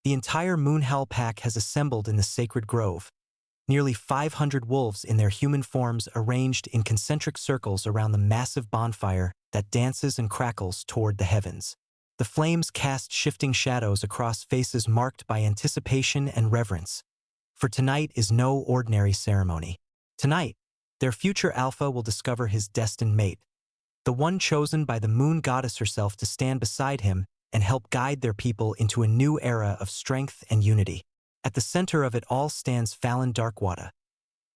The entire Moonhowl pack has assembled in the sacred grove, nearly 500 wolves in their human forms arranged in concentric circles around the massive bonfire that dances and crackles toward the heavens. The flames cast shifting shadows across faces marked by anticipation and reverence. For tonight is no ordinary ceremony. Tonight, their future alpha will discover his destined mate, the one chosen by the moon goddess herself to stand beside him and help guide their people into a new era of strength and unity. At the center of it all stands Fallon Darkwater,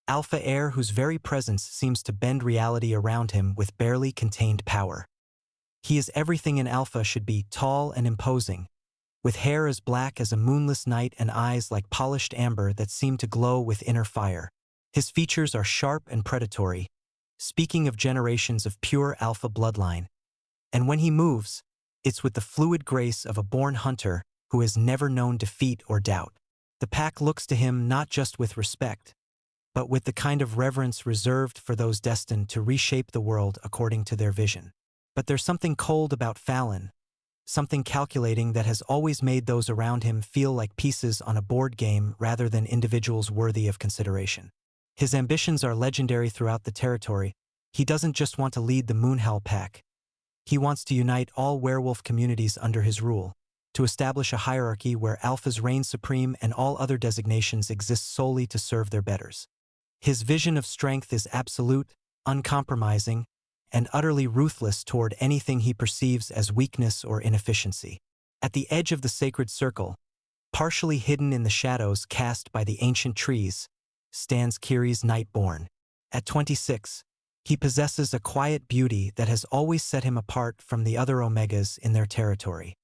alpha heir whose very presence seems to bend reality around him with barely contained power. He is everything an alpha should be: tall and imposing, with hair as black as a moonless night and eyes like polished amber that seem to glow with inner fire. His features are sharp and predatory, speaking of generations of pure alpha bloodline. And when he moves, it's with the fluid grace of a born hunter who has never known defeat or doubt. The pack looks to him not just with respect, but with the kind of reverence reserved for those destined to reshape the world according to their vision. But there's something cold about Fallon, something calculating that has always made those around him feel like pieces on a board game rather than individuals worthy of consideration. His ambitions are legendary throughout the territory. He doesn't just want to lead the Moonhowl pack. He wants to unite all werewolf communities under his rule, to establish a hierarchy where alphas reign supreme and all other designations exist solely to serve their betters. His vision of strength is absolute, uncompromising, and utterly ruthless toward anything he perceives as weakness or inefficiency. At the edge of the sacred circle, partially hidden in the shadows cast by the ancient trees, stands Kiri's Nightborn. At 26, he possesses a quiet beauty that has always set him apart from the other Omegas in their territory.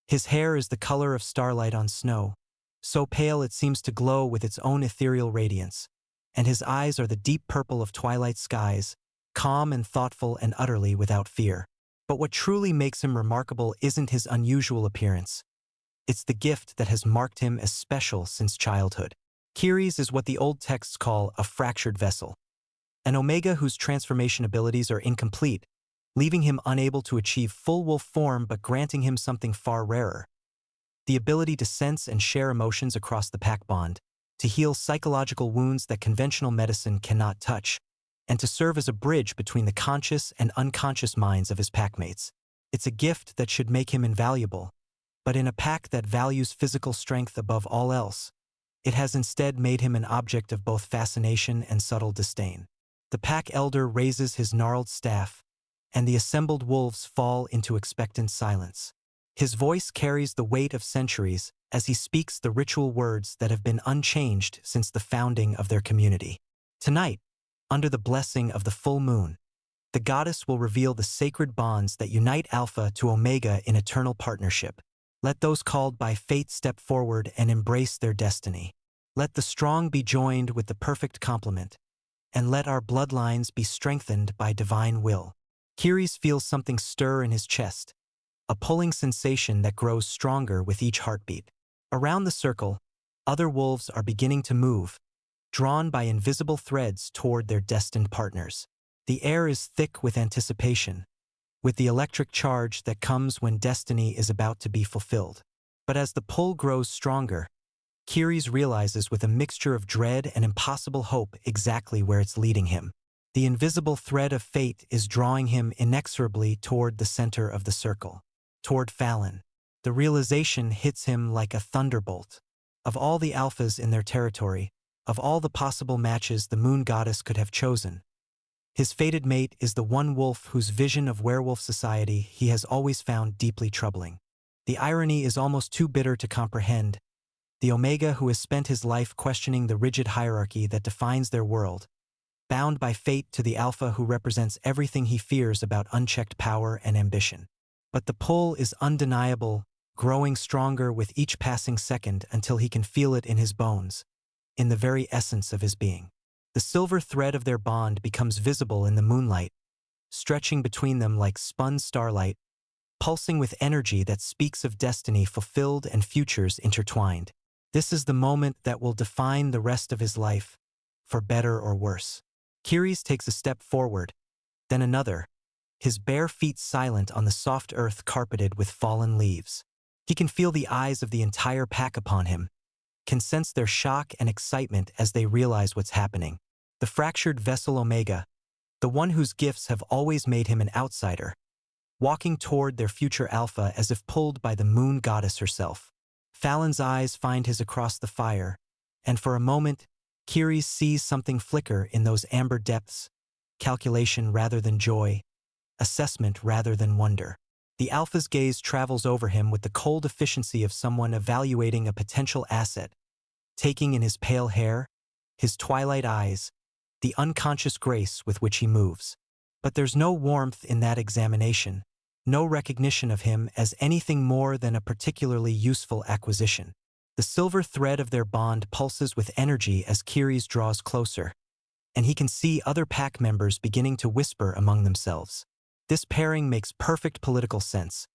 His hair is the color of starlight on snow, so pale it seems to glow with its own ethereal radiance, and his eyes are the deep purple of twilight skies, calm and thoughtful and utterly without fear. But what truly makes him remarkable isn't his unusual appearance. It's the gift that has marked him as special since childhood. Kiri's is what the old texts call a fractured vessel, an Omega whose transformation abilities are incomplete, leaving him unable to achieve full wolf form but granting him something far rarer: the ability to sense and share emotions across the pack bond, to heal psychological wounds that conventional medicine cannot touch, and to serve as a bridge between the conscious and unconscious minds of his packmates. It's a gift that should make him invaluable, but in a pack that values physical strength above all else, it has instead made him an object of both fascination and subtle disdain. The pack elder raises his gnarled staff, and the assembled wolves fall into expectant silence. His voice carries the weight of centuries as he speaks the ritual words that have been unchanged since the founding of their community. Tonight, under the blessing of the full moon, the goddess will reveal the sacred bonds that unite Alpha to Omega in eternal partnership. Let those called by fate step forward and embrace their destiny. Let the strong be joined with the perfect complement, and let our bloodlines be strengthened by divine will. Kiri's feels something stir in his chest, a pulling sensation that grows stronger with each heartbeat. Around the circle, other wolves are beginning to move, drawn by invisible threads toward their destined partners. The air is thick with anticipation, with the electric charge that comes when destiny is about to be fulfilled. But as the pull grows stronger, Kiri's realizes with a mixture of dread and impossible hope exactly where it's leading him. The invisible thread of fate is drawing him inexorably toward the center of the circle, toward Fallon. The realization hits him like a thunderbolt. Of all the alphas in their territory, of all the possible matches the moon goddess could have chosen, his fated mate is the one wolf whose vision of werewolf society he has always found deeply troubling. The irony is almost too bitter to comprehend. The Omega who has spent his life questioning the rigid hierarchy that defines their world, bound by fate to the Alpha who represents everything he fears about unchecked power and ambition. But the pull is undeniable, growing stronger with each passing second until he can feel it in his bones, in the very essence of his being. The silver thread of their bond becomes visible in the moonlight, stretching between them like spun starlight, pulsing with energy that speaks of destiny fulfilled and futures intertwined. This is the moment that will define the rest of his life, for better or worse. Kiri's takes a step forward, then another, his bare feet silent on the soft earth carpeted with fallen leaves. He can feel the eyes of the entire pack upon him, can sense their shock and excitement as they realize what's happening. The fractured vessel Omega, the one whose gifts have always made him an outsider, walking toward their future alpha as if pulled by the moon goddess herself. Fallon's eyes find his across the fire, and for a moment, Kiri sees something flicker in those amber depths, calculation rather than joy, assessment rather than wonder. The alpha's gaze travels over him with the cold efficiency of someone evaluating a potential asset, taking in his pale hair, his twilight eyes, the unconscious grace with which he moves. But there's no warmth in that examination, no recognition of him as anything more than a particularly useful acquisition. The silver thread of their bond pulses with energy as Kiri's draws closer, and he can see other pack members beginning to whisper among themselves. This pairing makes perfect political sense.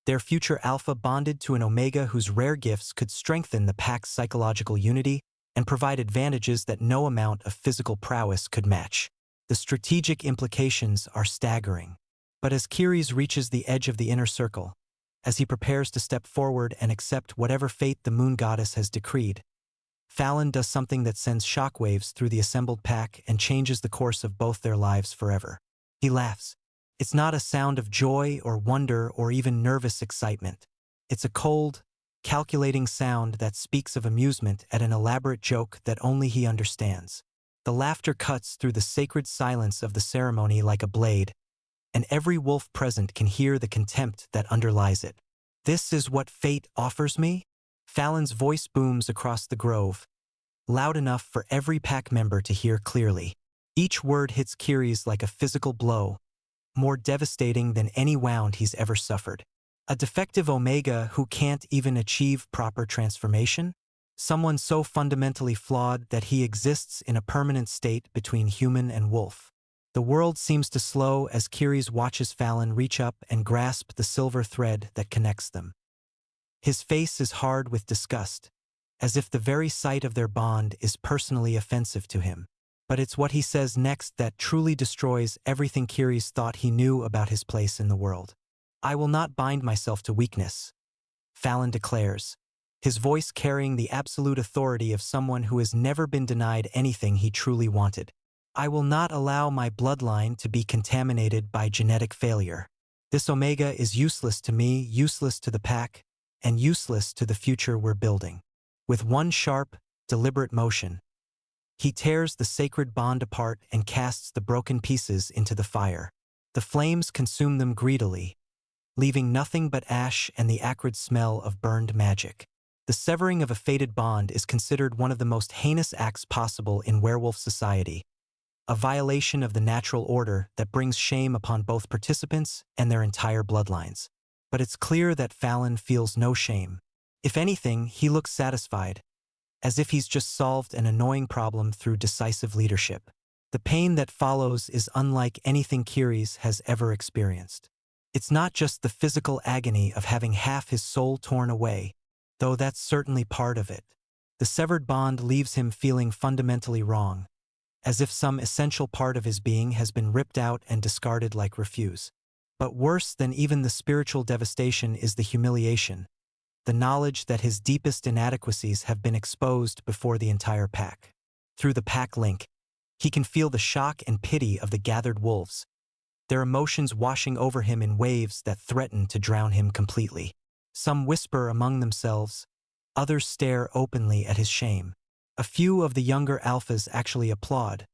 Their future alpha bonded to an omega whose rare gifts could strengthen the pack's psychological unity and provide advantages that no amount of physical prowess could match. The strategic implications are staggering. But as Kiri's reaches the edge of the inner circle, as he prepares to step forward and accept whatever fate the moon goddess has decreed, Fallon does something that sends shockwaves through the assembled pack and changes the course of both their lives forever. He laughs. It's not a sound of joy or wonder or even nervous excitement. It's a cold, calculating sound that speaks of amusement at an elaborate joke that only he understands. The laughter cuts through the sacred silence of the ceremony like a blade, and every wolf present can hear the contempt that underlies it. "This is what fate offers me?" Fallon's voice booms across the grove, loud enough for every pack member to hear clearly. Each word hits Kiri's like a physical blow, more devastating than any wound he's ever suffered. A defective omega who can't even achieve proper transformation? Someone so fundamentally flawed that he exists in a permanent state between human and wolf. The world seems to slow as Kiri's watches Fallon reach up and grasp the silver thread that connects them. His face is hard with disgust, as if the very sight of their bond is personally offensive to him. But it's what he says next that truly destroys everything Kiri's thought he knew about his place in the world. "I will not bind myself to weakness," Fallon declares, his voice carrying the absolute authority of someone who has never been denied anything he truly wanted. "I will not allow my bloodline to be contaminated by genetic failure. This omega is useless to me, useless to the pack, and useless to the future we're building." With one sharp, deliberate motion, he tears the sacred bond apart and casts the broken pieces into the fire. The flames consume them greedily, leaving nothing but ash and the acrid smell of burned magic. The severing of a fated bond is considered one of the most heinous acts possible in werewolf society, a violation of the natural order that brings shame upon both participants and their entire bloodlines. But it's clear that Fallon feels no shame. If anything, he looks satisfied, as if he's just solved an annoying problem through decisive leadership. The pain that follows is unlike anything Kiri's has ever experienced. It's not just the physical agony of having half his soul torn away, though that's certainly part of it. The severed bond leaves him feeling fundamentally wrong, as if some essential part of his being has been ripped out and discarded like refuse. But worse than even the spiritual devastation is the humiliation, the knowledge that his deepest inadequacies have been exposed before the entire pack. Through the pack link, he can feel the shock and pity of the gathered wolves, their emotions washing over him in waves that threaten to drown him completely. Some whisper among themselves, others stare openly at his shame. A few of the younger alphas actually applaud,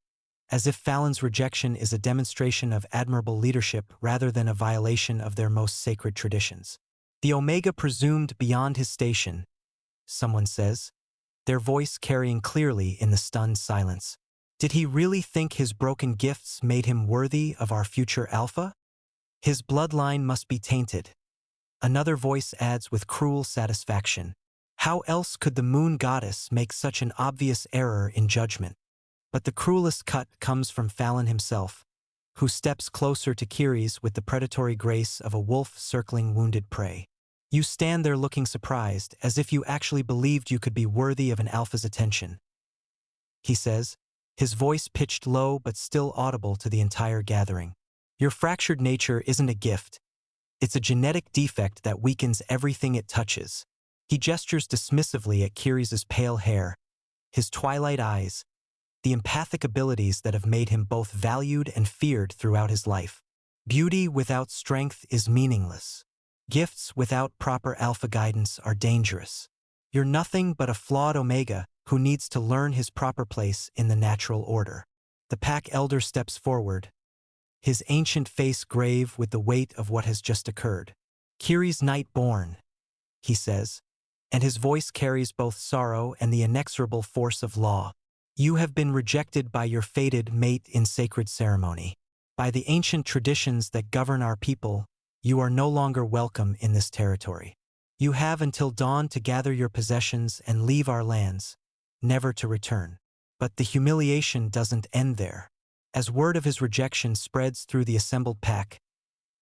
as if Fallon's rejection is a demonstration of admirable leadership rather than a violation of their most sacred traditions. "The omega presumed beyond his station," someone says, their voice carrying clearly in the stunned silence. "Did he really think his broken gifts made him worthy of our future alpha? His bloodline must be tainted." Another voice adds with cruel satisfaction, "How else could the moon goddess make such an obvious error in judgment?" But the cruelest cut comes from Fallon himself, who steps closer to Kiri's with the predatory grace of a wolf circling wounded prey. "You stand there looking surprised, as if you actually believed you could be worthy of an alpha's attention," he says, his voice pitched low but still audible to the entire gathering. "Your fractured nature isn't a gift. It's a genetic defect that weakens everything it touches. He gestures dismissively at Kiri's pale hair, his twilight eyes, the empathic abilities that have made him both valued and feared throughout his life. Beauty without strength is meaningless. Gifts without proper alpha guidance are dangerous. You're nothing but a flawed omega who needs to learn his proper place in the natural order. The pack elder steps forward, his ancient face grave with the weight of what has just occurred. Kiri's night born, he says, and his voice carries both sorrow and the inexorable force of law. You have been rejected by your fated mate in sacred ceremony. By the ancient traditions that govern our people, you are no longer welcome in this territory. You have until dawn to gather your possessions and leave our lands, never to return. But the humiliation doesn't end there. As word of his rejection spreads through the assembled pack,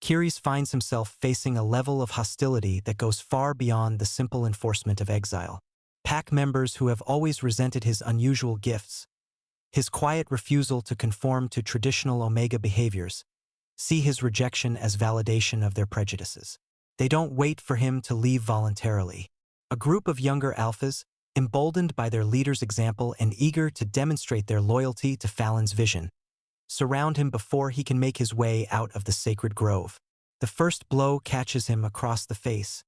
Kiri's finds himself facing a level of hostility that goes far beyond the simple enforcement of exile. Pack members who have always resented his unusual gifts, his quiet refusal to conform to traditional Omega behaviors, see his rejection as validation of their prejudices. They don't wait for him to leave voluntarily. A group of younger alphas, emboldened by their leader's example and eager to demonstrate their loyalty to Fallon's vision, surround him before he can make his way out of the sacred grove. The first blow catches him across the face,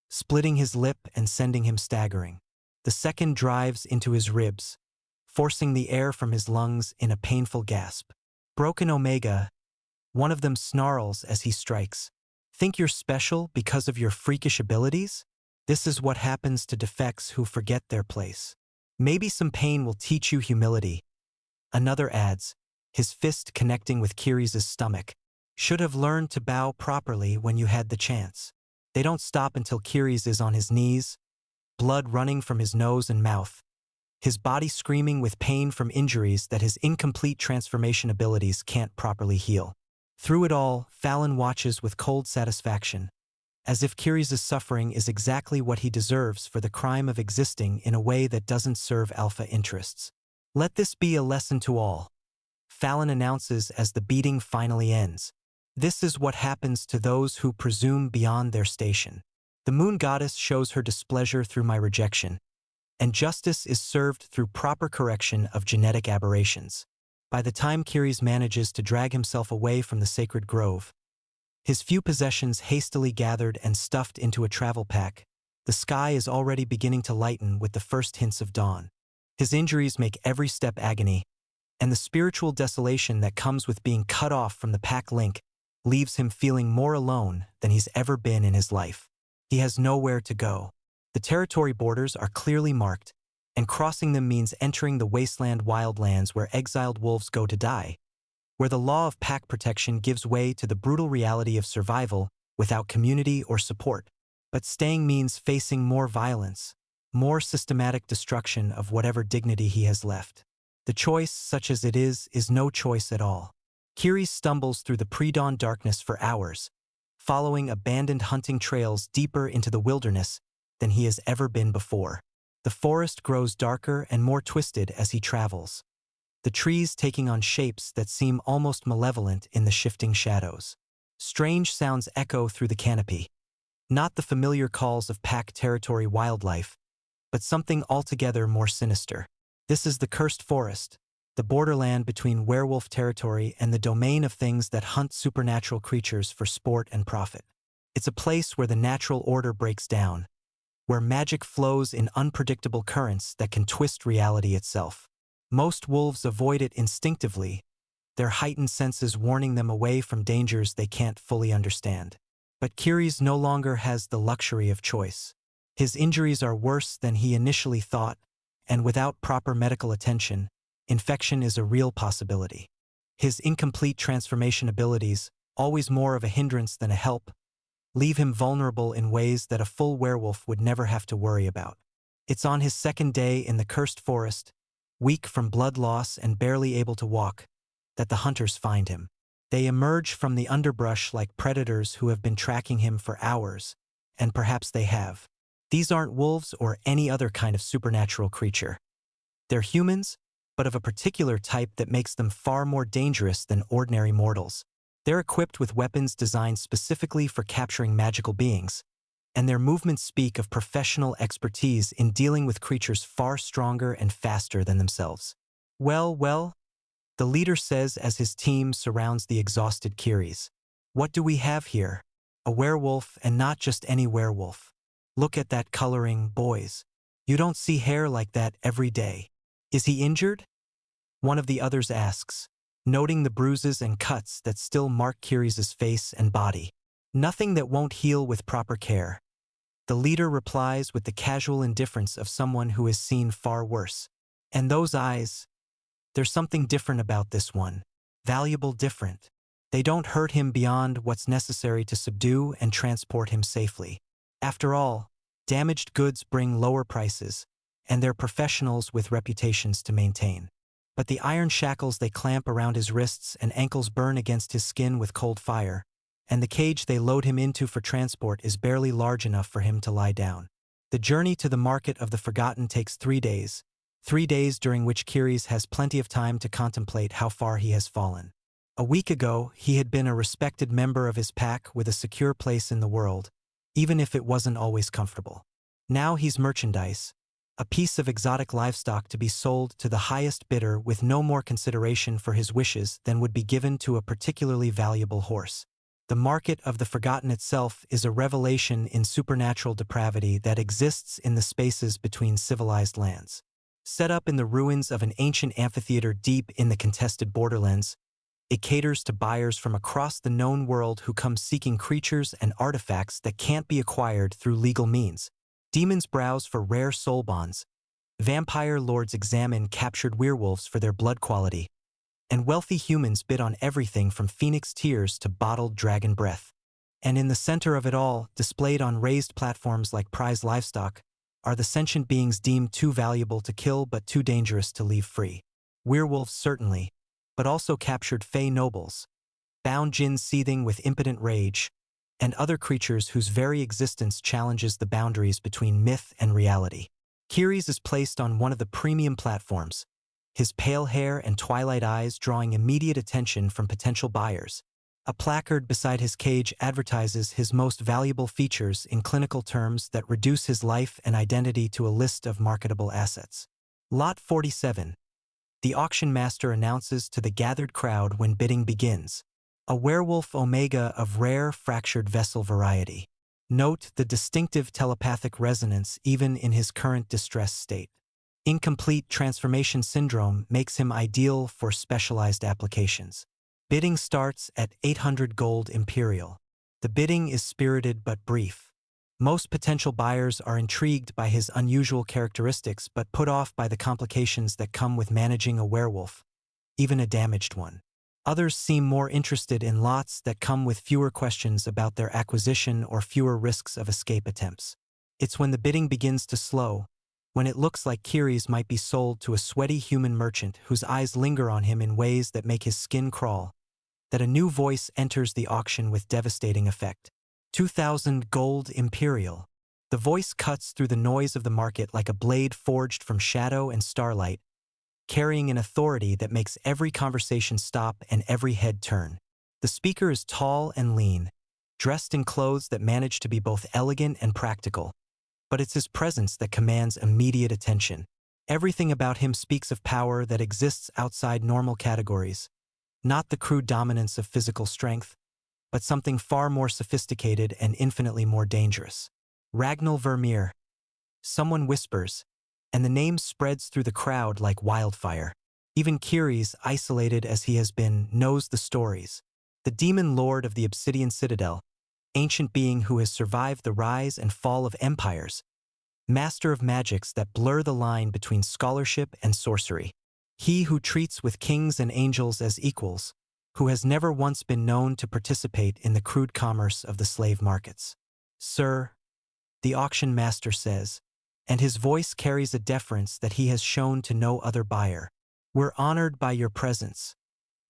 splitting his lip and sending him staggering. The second drives into his ribs, forcing the air from his lungs in a painful gasp. Broken Omega, one of them snarls as he strikes. Think you're special because of your freakish abilities? This is what happens to defects who forget their place. Maybe some pain will teach you humility. Another adds, his fist connecting with Kiri's stomach. Should have learned to bow properly when you had the chance. They don't stop until Kiri's is on his knees, blood running from his nose and mouth, his body screaming with pain from injuries that his incomplete transformation abilities can't properly heal. Through it all, Fallon watches with cold satisfaction, as if Kiri's suffering is exactly what he deserves for the crime of existing in a way that doesn't serve alpha interests. Let this be a lesson to all, Fallon announces as the beating finally ends. This is what happens to those who presume beyond their station. The moon goddess shows her displeasure through my rejection, and justice is served through proper correction of genetic aberrations. By the time Kiri's manages to drag himself away from the sacred grove, his few possessions hastily gathered and stuffed into a travel pack, the sky is already beginning to lighten with the first hints of dawn. His injuries make every step agony, and the spiritual desolation that comes with being cut off from the pack link leaves him feeling more alone than he's ever been in his life. He has nowhere to go. The territory borders are clearly marked, and crossing them means entering the wasteland wildlands where exiled wolves go to die, where the law of pack protection gives way to the brutal reality of survival without community or support. But staying means facing more violence, more systematic destruction of whatever dignity he has left. The choice, such as it is no choice at all. Kiri stumbles through the pre-dawn darkness for hours, following abandoned hunting trails deeper into the wilderness than he has ever been before. The forest grows darker and more twisted as he travels, the trees taking on shapes that seem almost malevolent in the shifting shadows. Strange sounds echo through the canopy, not the familiar calls of pack territory wildlife, but something altogether more sinister. This is the cursed forest, the borderland between werewolf territory and the domain of things that hunt supernatural creatures for sport and profit. It's a place where the natural order breaks down, where magic flows in unpredictable currents that can twist reality itself. Most wolves avoid it instinctively, their heightened senses warning them away from dangers they can't fully understand. But Kiri's no longer has the luxury of choice. His injuries are worse than he initially thought, and without proper medical attention, infection is a real possibility. His incomplete transformation abilities, always more of a hindrance than a help, leave him vulnerable in ways that a full werewolf would never have to worry about. It's on his second day in the cursed forest, weak from blood loss and barely able to walk, that the hunters find him. They emerge from the underbrush like predators who have been tracking him for hours, and perhaps they have. These aren't wolves or any other kind of supernatural creature. They're humans, but of a particular type that makes them far more dangerous than ordinary mortals. They're equipped with weapons designed specifically for capturing magical beings, and their movements speak of professional expertise in dealing with creatures far stronger and faster than themselves. Well, the leader says as his team surrounds the exhausted Kiris. What do we have here? A werewolf, and not just any werewolf. Look at that coloring, boys. You don't see hair like that every day. Is he injured? One of the others asks, noting the bruises and cuts that still mark Kiris's face and body. Nothing that won't heal with proper care. The leader replies with the casual indifference of someone who has seen far worse. And those eyes, there's something different about this one. Valuable different. They don't hurt him beyond what's necessary to subdue and transport him safely. After all, damaged goods bring lower prices, and they're professionals with reputations to maintain. But the iron shackles they clamp around his wrists and ankles burn against his skin with cold fire, and the cage they load him into for transport is barely large enough for him to lie down. The journey to the market of the Forgotten takes 3 days, 3 days during which Kiris has plenty of time to contemplate how far he has fallen. A week ago, he had been a respected member of his pack with a secure place in the world, even if it wasn't always comfortable. Now he's merchandise, a piece of exotic livestock to be sold to the highest bidder with no more consideration for his wishes than would be given to a particularly valuable horse. The market of the Forgotten itself is a revelation in supernatural depravity that exists in the spaces between civilized lands. Set up in the ruins of an ancient amphitheater deep in the contested borderlands, it caters to buyers from across the known world who come seeking creatures and artifacts that can't be acquired through legal means. Demons browse for rare soul bonds, vampire lords examine captured werewolves for their blood quality, and wealthy humans bid on everything from phoenix tears to bottled dragon breath. And in the center of it all, displayed on raised platforms like prize livestock, are the sentient beings deemed too valuable to kill but too dangerous to leave free. Werewolves certainly, but also captured fey nobles, bound djinns seething with impotent rage, and other creatures whose very existence challenges the boundaries between myth and reality. Kiris is placed on one of the premium platforms, his pale hair and twilight eyes drawing immediate attention from potential buyers. A placard beside his cage advertises his most valuable features in clinical terms that reduce his life and identity to a list of marketable assets. Lot 47. The auction master announces to the gathered crowd when bidding begins. A werewolf omega of rare fractured vessel variety. Note the distinctive telepathic resonance even in his current distressed state. Incomplete transformation syndrome makes him ideal for specialized applications. Bidding starts at 800 gold imperial. The bidding is spirited but brief. Most potential buyers are intrigued by his unusual characteristics but put off by the complications that come with managing a werewolf, even a damaged one. Others seem more interested in lots that come with fewer questions about their acquisition or fewer risks of escape attempts. It's when the bidding begins to slow, when it looks like Kiris might be sold to a sweaty human merchant whose eyes linger on him in ways that make his skin crawl, that a new voice enters the auction with devastating effect. 2,000 gold imperial. The voice cuts through the noise of the market like a blade forged from shadow and starlight, carrying an authority that makes every conversation stop and every head turn. The speaker is tall and lean, dressed in clothes that manage to be both elegant and practical, but it's his presence that commands immediate attention. Everything about him speaks of power that exists outside normal categories, not the crude dominance of physical strength, but something far more sophisticated and infinitely more dangerous. Ragnall Vermeer. Someone whispers, and the name spreads through the crowd like wildfire. Even Kiris, isolated as he has been, knows the stories. The demon lord of the Obsidian Citadel, ancient being who has survived the rise and fall of empires, master of magics that blur the line between scholarship and sorcery. He who treats with kings and angels as equals, who has never once been known to participate in the crude commerce of the slave markets. Sir, the auction master says, and his voice carries a deference that he has shown to no other buyer. We're honored by your presence,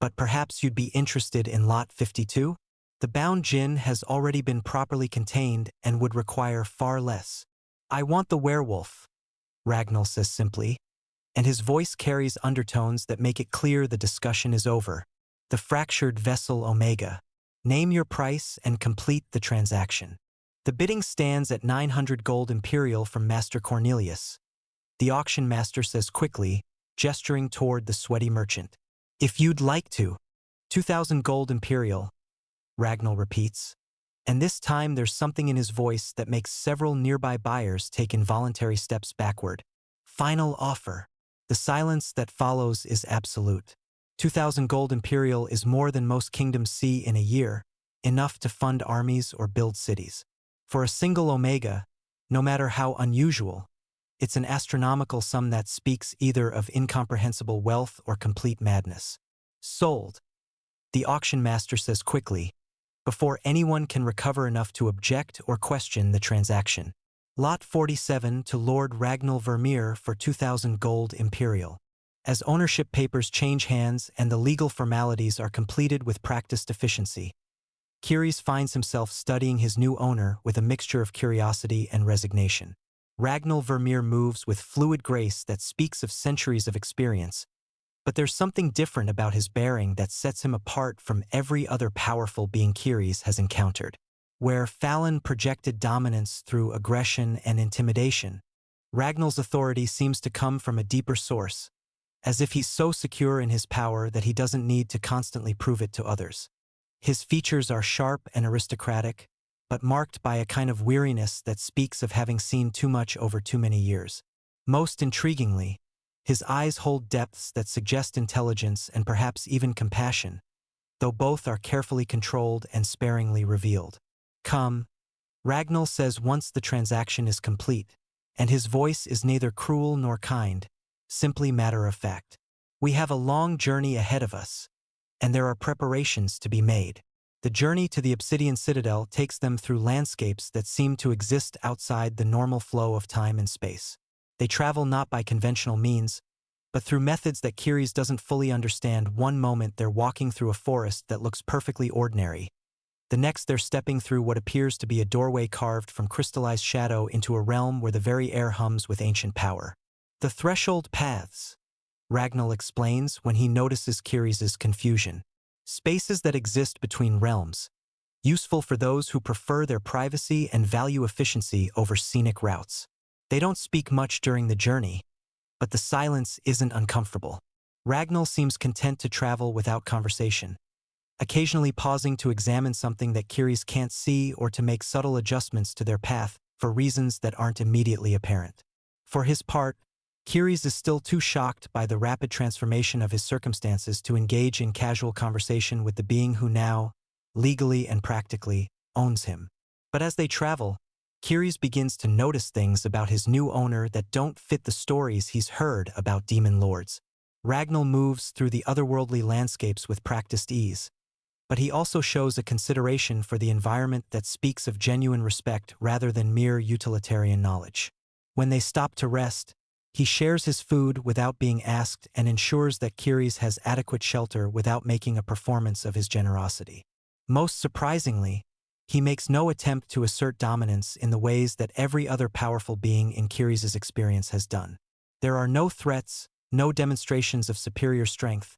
but perhaps you'd be interested in Lot 52? The bound djinn has already been properly contained and would require far less. I want the werewolf, Ragnall says simply, and his voice carries undertones that make it clear the discussion is over. The fractured vessel Omega. Name your price and complete the transaction. The bidding stands at 900 gold imperial from Master Cornelius. The auction master says quickly, gesturing toward the sweaty merchant. If you'd like to. 2,000 gold imperial, Ragnall repeats. And this time there's something in his voice that makes several nearby buyers take involuntary steps backward. Final offer. The silence that follows is absolute. 2,000 gold imperial is more than most kingdoms see in a year, enough to fund armies or build cities. For a single Omega, no matter how unusual, it's an astronomical sum that speaks either of incomprehensible wealth or complete madness. Sold. The auction master says quickly, before anyone can recover enough to object or question the transaction. Lot 47 to Lord Ragnall Vermeer for 2,000 gold imperial. As ownership papers change hands and the legal formalities are completed with practiced efficiency, Kyries finds himself studying his new owner with a mixture of curiosity and resignation. Ragnall Vermeer moves with fluid grace that speaks of centuries of experience, but there's something different about his bearing that sets him apart from every other powerful being Kyries has encountered. Where Fallon projected dominance through aggression and intimidation, Ragnall's authority seems to come from a deeper source, as if he's so secure in his power that he doesn't need to constantly prove it to others. His features are sharp and aristocratic, but marked by a kind of weariness that speaks of having seen too much over too many years. Most intriguingly, his eyes hold depths that suggest intelligence and perhaps even compassion, though both are carefully controlled and sparingly revealed. Come, Ragnall says once the transaction is complete, and his voice is neither cruel nor kind, simply matter of fact. We have a long journey ahead of us, and there are preparations to be made. The journey to the Obsidian Citadel takes them through landscapes that seem to exist outside the normal flow of time and space. They travel not by conventional means, but through methods that Kyries doesn't fully understand. One moment they're walking through a forest that looks perfectly ordinary. The next they're stepping through what appears to be a doorway carved from crystallized shadow into a realm where the very air hums with ancient power. The threshold paths, Ragnall explains when he notices Kyries' confusion. Spaces that exist between realms, useful for those who prefer their privacy and value efficiency over scenic routes. They don't speak much during the journey, but the silence isn't uncomfortable. Ragnall seems content to travel without conversation, occasionally pausing to examine something that Kyries can't see or to make subtle adjustments to their path for reasons that aren't immediately apparent. For his part, Kyries is still too shocked by the rapid transformation of his circumstances to engage in casual conversation with the being who now, legally and practically, owns him. But as they travel, Kyries begins to notice things about his new owner that don't fit the stories he's heard about demon lords. Ragnall moves through the otherworldly landscapes with practiced ease, but he also shows a consideration for the environment that speaks of genuine respect rather than mere utilitarian knowledge. When they stop to rest, he shares his food without being asked and ensures that Kyries has adequate shelter without making a performance of his generosity. Most surprisingly, he makes no attempt to assert dominance in the ways that every other powerful being in Kyries' experience has done. There are no threats, no demonstrations of superior strength,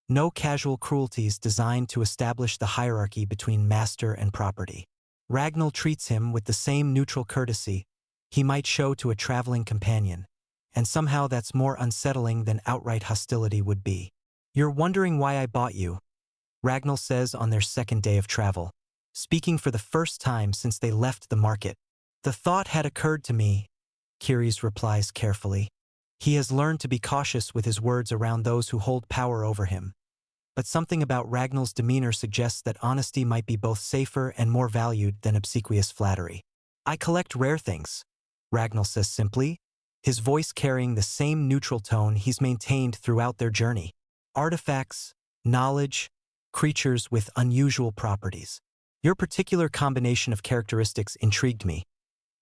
no casual cruelties designed to establish the hierarchy between master and property. Ragnall treats him with the same neutral courtesy he might show to a traveling companion, and somehow that's more unsettling than outright hostility would be. "You're wondering why I bought you," Ragnall says on their second day of travel, speaking for the first time since they left the market. "The thought had occurred to me," Kyries replies carefully. He has learned to be cautious with his words around those who hold power over him, but something about Ragnall's demeanor suggests that honesty might be both safer and more valued than obsequious flattery. "I collect rare things," Ragnall says simply, his voice carrying the same neutral tone he's maintained throughout their journey. "Artifacts, knowledge, creatures with unusual properties. Your particular combination of characteristics intrigued me.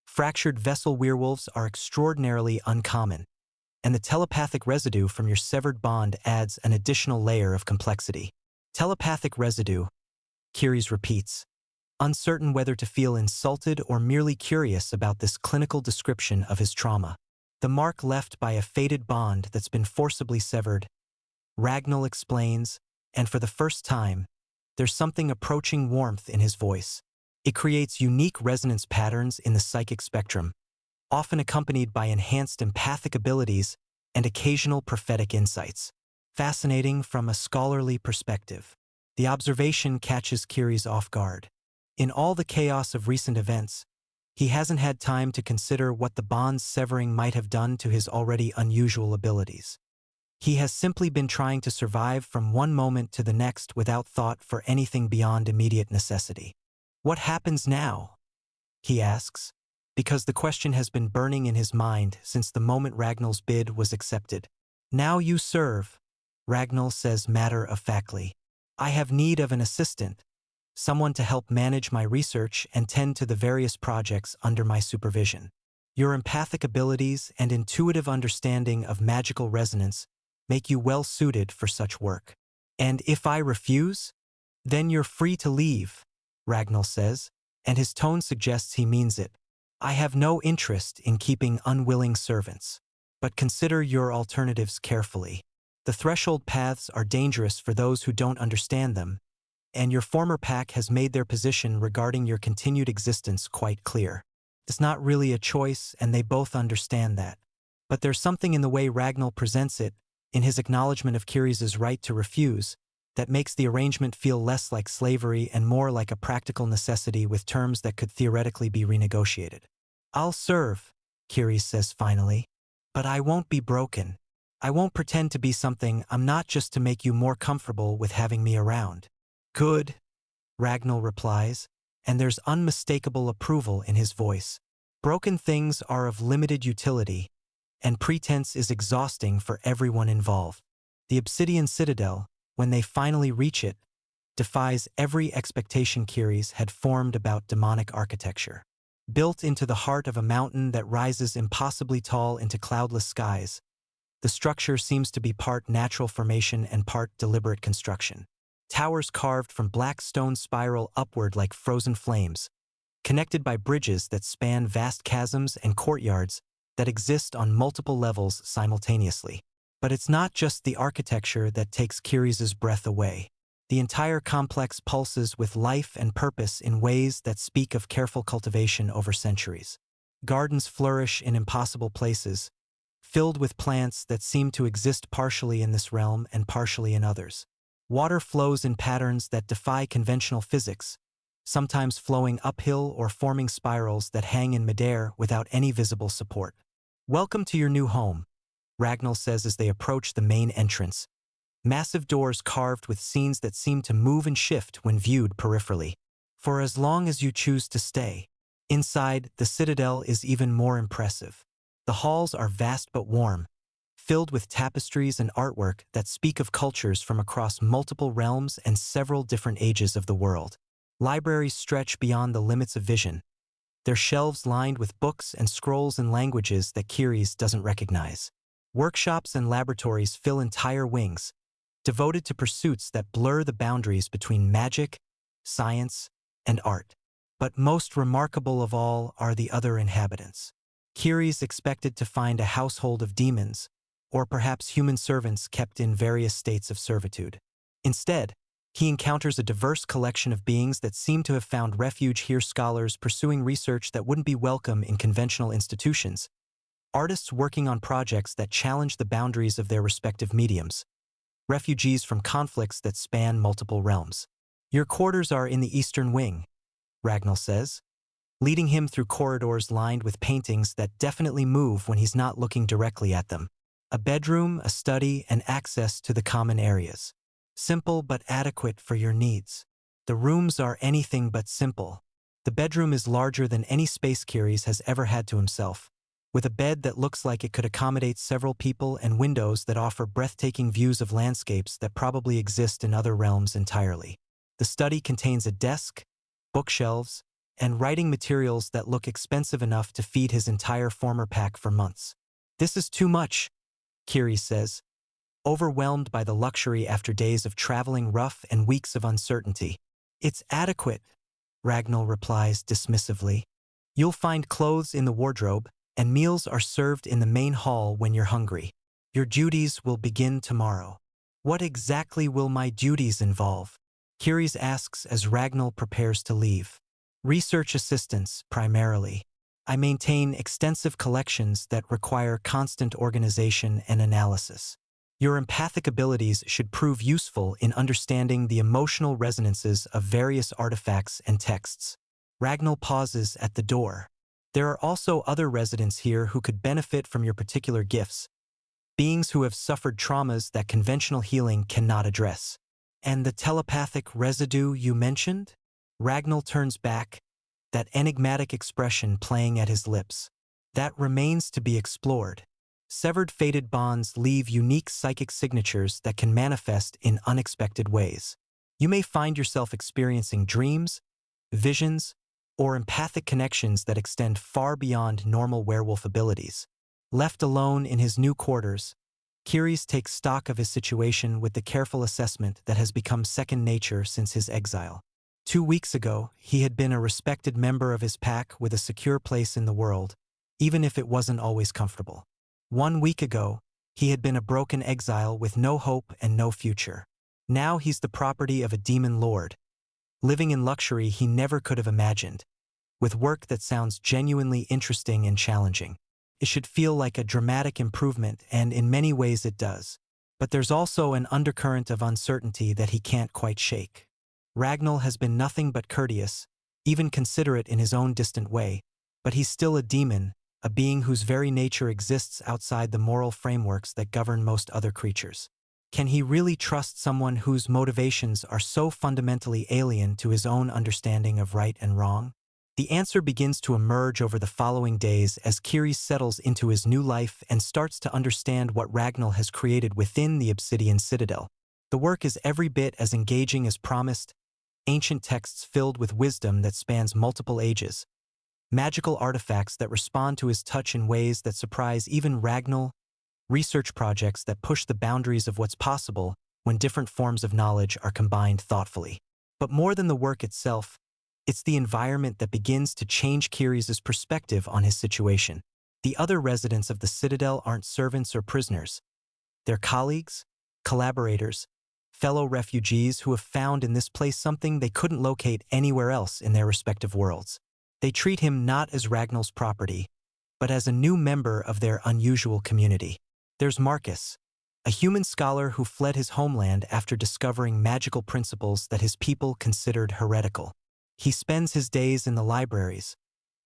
Fractured vessel werewolves are extraordinarily uncommon, and the telepathic residue from your severed bond adds an additional layer of complexity." "Telepathic residue," Kyries repeats, uncertain whether to feel insulted or merely curious about this clinical description of his trauma. "The mark left by a fated bond that's been forcibly severed," Ragnall explains, and for the first time, there's something approaching warmth in his voice. It creates unique resonance patterns in the psychic spectrum, often accompanied by enhanced empathic abilities and occasional prophetic insights. Fascinating from a scholarly perspective. The observation catches Kiri's off guard. In all the chaos of recent events, he hasn't had time to consider what the bond's severing might have done to his already unusual abilities. He has simply been trying to survive from one moment to the next without thought for anything beyond immediate necessity. What happens now? He asks, because the question has been burning in his mind since the moment Ragnall's bid was accepted. Now you serve, Ragnall says matter-of-factly. I have need of an assistant, someone to help manage my research and tend to the various projects under my supervision. Your empathic abilities and intuitive understanding of magical resonance make you well suited for such work. And if I refuse? Then you're free to leave, Ragnall says, and his tone suggests he means it. I have no interest in keeping unwilling servants. But consider your alternatives carefully. The threshold paths are dangerous for those who don't understand them, and your former pack has made their position regarding your continued existence quite clear. It's not really a choice, and they both understand that. But there's something in the way Ragnall presents it, in his acknowledgement of Kiri's right to refuse, that makes the arrangement feel less like slavery and more like a practical necessity with terms that could theoretically be renegotiated. I'll serve, Kiri says finally, but I won't be broken. I won't pretend to be something I'm not just to make you more comfortable with having me around. Good, Ragnall replies, and there's unmistakable approval in his voice. Broken things are of limited utility, and pretense is exhausting for everyone involved. The Obsidian Citadel, when they finally reach it, defies every expectation Kiri's had formed about demonic architecture. Built into the heart of a mountain that rises impossibly tall into cloudless skies, the structure seems to be part natural formation and part deliberate construction. Towers carved from black stone spiral upward like frozen flames, connected by bridges that span vast chasms and courtyards that exist on multiple levels simultaneously. But it's not just the architecture that takes Kiri's breath away. The entire complex pulses with life and purpose in ways that speak of careful cultivation over centuries. Gardens flourish in impossible places, filled with plants that seem to exist partially in this realm and partially in others. Water flows in patterns that defy conventional physics, sometimes flowing uphill or forming spirals that hang in midair without any visible support. Welcome to your new home, Ragnall says as they approach the main entrance. Massive doors carved with scenes that seem to move and shift when viewed peripherally. For as long as you choose to stay. Inside, the citadel is even more impressive. The halls are vast but warm, filled with tapestries and artwork that speak of cultures from across multiple realms and several different ages of the world. Libraries stretch beyond the limits of vision, their shelves lined with books and scrolls in languages that Kiri's doesn't recognize. Workshops and laboratories fill entire wings, devoted to pursuits that blur the boundaries between magic, science, and art. But most remarkable of all are the other inhabitants. Kiri's expected to find a household of demons, or perhaps human servants kept in various states of servitude. Instead, he encounters a diverse collection of beings that seem to have found refuge here, scholars pursuing research that wouldn't be welcome in conventional institutions, artists working on projects that challenge the boundaries of their respective mediums, refugees from conflicts that span multiple realms. Your quarters are in the eastern wing, Ragnall says, leading him through corridors lined with paintings that definitely move when he's not looking directly at them. A bedroom, a study, and access to the common areas. Simple but adequate for your needs. The rooms are anything but simple. The bedroom is larger than any space Kiri's has ever had to himself, with a bed that looks like it could accommodate several people and windows that offer breathtaking views of landscapes that probably exist in other realms entirely. The study contains a desk, bookshelves, and writing materials that look expensive enough to feed his entire former pack for months. This is too much, Kiri says, overwhelmed by the luxury after days of traveling rough and weeks of uncertainty. It's adequate, Ragnall replies dismissively. You'll find clothes in the wardrobe, and meals are served in the main hall when you're hungry. Your duties will begin tomorrow. What exactly will my duties involve? Kiris asks as Ragnall prepares to leave. Research assistance, primarily. I maintain extensive collections that require constant organization and analysis. Your empathic abilities should prove useful in understanding the emotional resonances of various artifacts and texts. Ragnall pauses at the door. There are also other residents here who could benefit from your particular gifts, beings who have suffered traumas that conventional healing cannot address. And the telepathic residue you mentioned? Ragnall turns back, that enigmatic expression playing at his lips. That remains to be explored. Severed fated bonds leave unique psychic signatures that can manifest in unexpected ways. You may find yourself experiencing dreams, visions, or empathic connections that extend far beyond normal werewolf abilities. Left alone in his new quarters, Kiris takes stock of his situation with the careful assessment that has become second nature since his exile. 2 weeks ago, he had been a respected member of his pack with a secure place in the world, even if it wasn't always comfortable. 1 week ago, he had been a broken exile with no hope and no future. Now he's the property of a demon lord, living in luxury he never could have imagined, with work that sounds genuinely interesting and challenging. It should feel like a dramatic improvement, and in many ways it does. But there's also an undercurrent of uncertainty that he can't quite shake. Ragnall has been nothing but courteous, even considerate in his own distant way, but he's still a demon, a being whose very nature exists outside the moral frameworks that govern most other creatures. Can he really trust someone whose motivations are so fundamentally alien to his own understanding of right and wrong? The answer begins to emerge over the following days as Kiris settles into his new life and starts to understand what Ragnall has created within the Obsidian Citadel. The work is every bit as engaging as promised, ancient texts filled with wisdom that spans multiple ages, magical artifacts that respond to his touch in ways that surprise even Ragnall, research projects that push the boundaries of what's possible when different forms of knowledge are combined thoughtfully. But more than the work itself, it's the environment that begins to change Kiris' perspective on his situation. The other residents of the Citadel aren't servants or prisoners. They're colleagues, collaborators, fellow refugees who have found in this place something they couldn't locate anywhere else in their respective worlds. They treat him not as Ragnall's property, but as a new member of their unusual community. There's Marcus, a human scholar who fled his homeland after discovering magical principles that his people considered heretical. He spends his days in the libraries,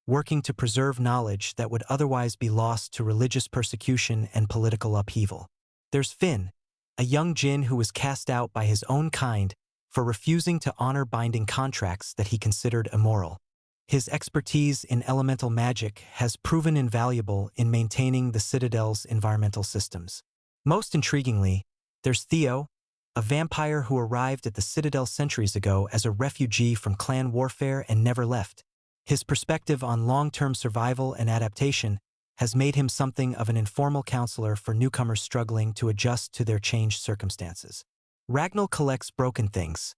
working to preserve knowledge that would otherwise be lost to religious persecution and political upheaval. There's Finn, a young djinn who was cast out by his own kind for refusing to honor binding contracts that he considered immoral. His expertise in elemental magic has proven invaluable in maintaining the Citadel's environmental systems. Most intriguingly, there's Theo, a vampire who arrived at the Citadel centuries ago as a refugee from clan warfare and never left. His perspective on long-term survival and adaptation has made him something of an informal counselor for newcomers struggling to adjust to their changed circumstances. Ragnall collects broken things.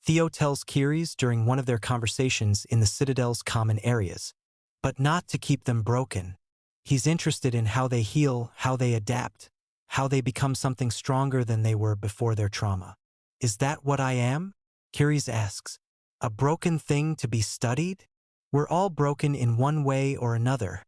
Theo tells Kiris during one of their conversations in the Citadel's common areas, but not to keep them broken. He's interested in how they heal, how they adapt, how they become something stronger than they were before their trauma. Is that what I am? Kiris asks. A broken thing to be studied? We're all broken in one way or another.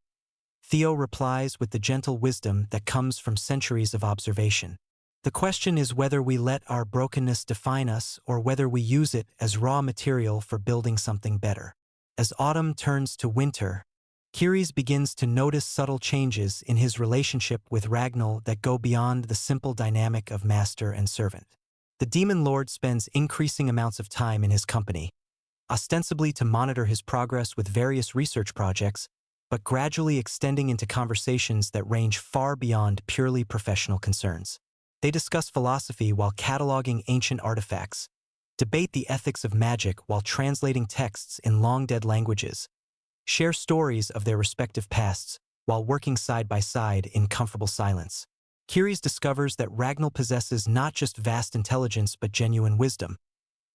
Theo replies with the gentle wisdom that comes from centuries of observation. The question is whether we let our brokenness define us or whether we use it as raw material for building something better. As autumn turns to winter, Kiris begins to notice subtle changes in his relationship with Ragnall that go beyond the simple dynamic of master and servant. The demon lord spends increasing amounts of time in his company, ostensibly to monitor his progress with various research projects, but gradually extending into conversations that range far beyond purely professional concerns. They discuss philosophy while cataloging ancient artifacts, debate the ethics of magic while translating texts in long-dead languages, share stories of their respective pasts while working side by side in comfortable silence. Kiris discovers that Ragnall possesses not just vast intelligence but genuine wisdom,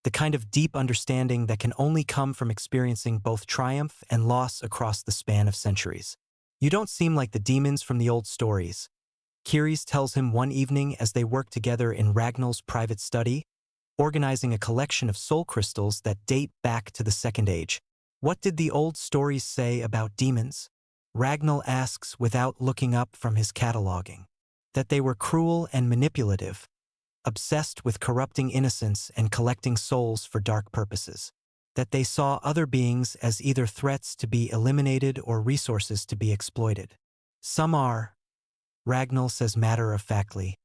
the kind of deep understanding that can only come from experiencing both triumph and loss across the span of centuries. You don't seem like the demons from the old stories. Kyries tells him one evening as they work together in Ragnall's private study, organizing a collection of soul crystals that date back to the Second Age. What did the old stories say about demons? Ragnall asks without looking up from his cataloging. That they were cruel and manipulative, obsessed with corrupting innocence and collecting souls for dark purposes. That they saw other beings as either threats to be eliminated or resources to be exploited. Some are, Ragnall says matter-of-factly,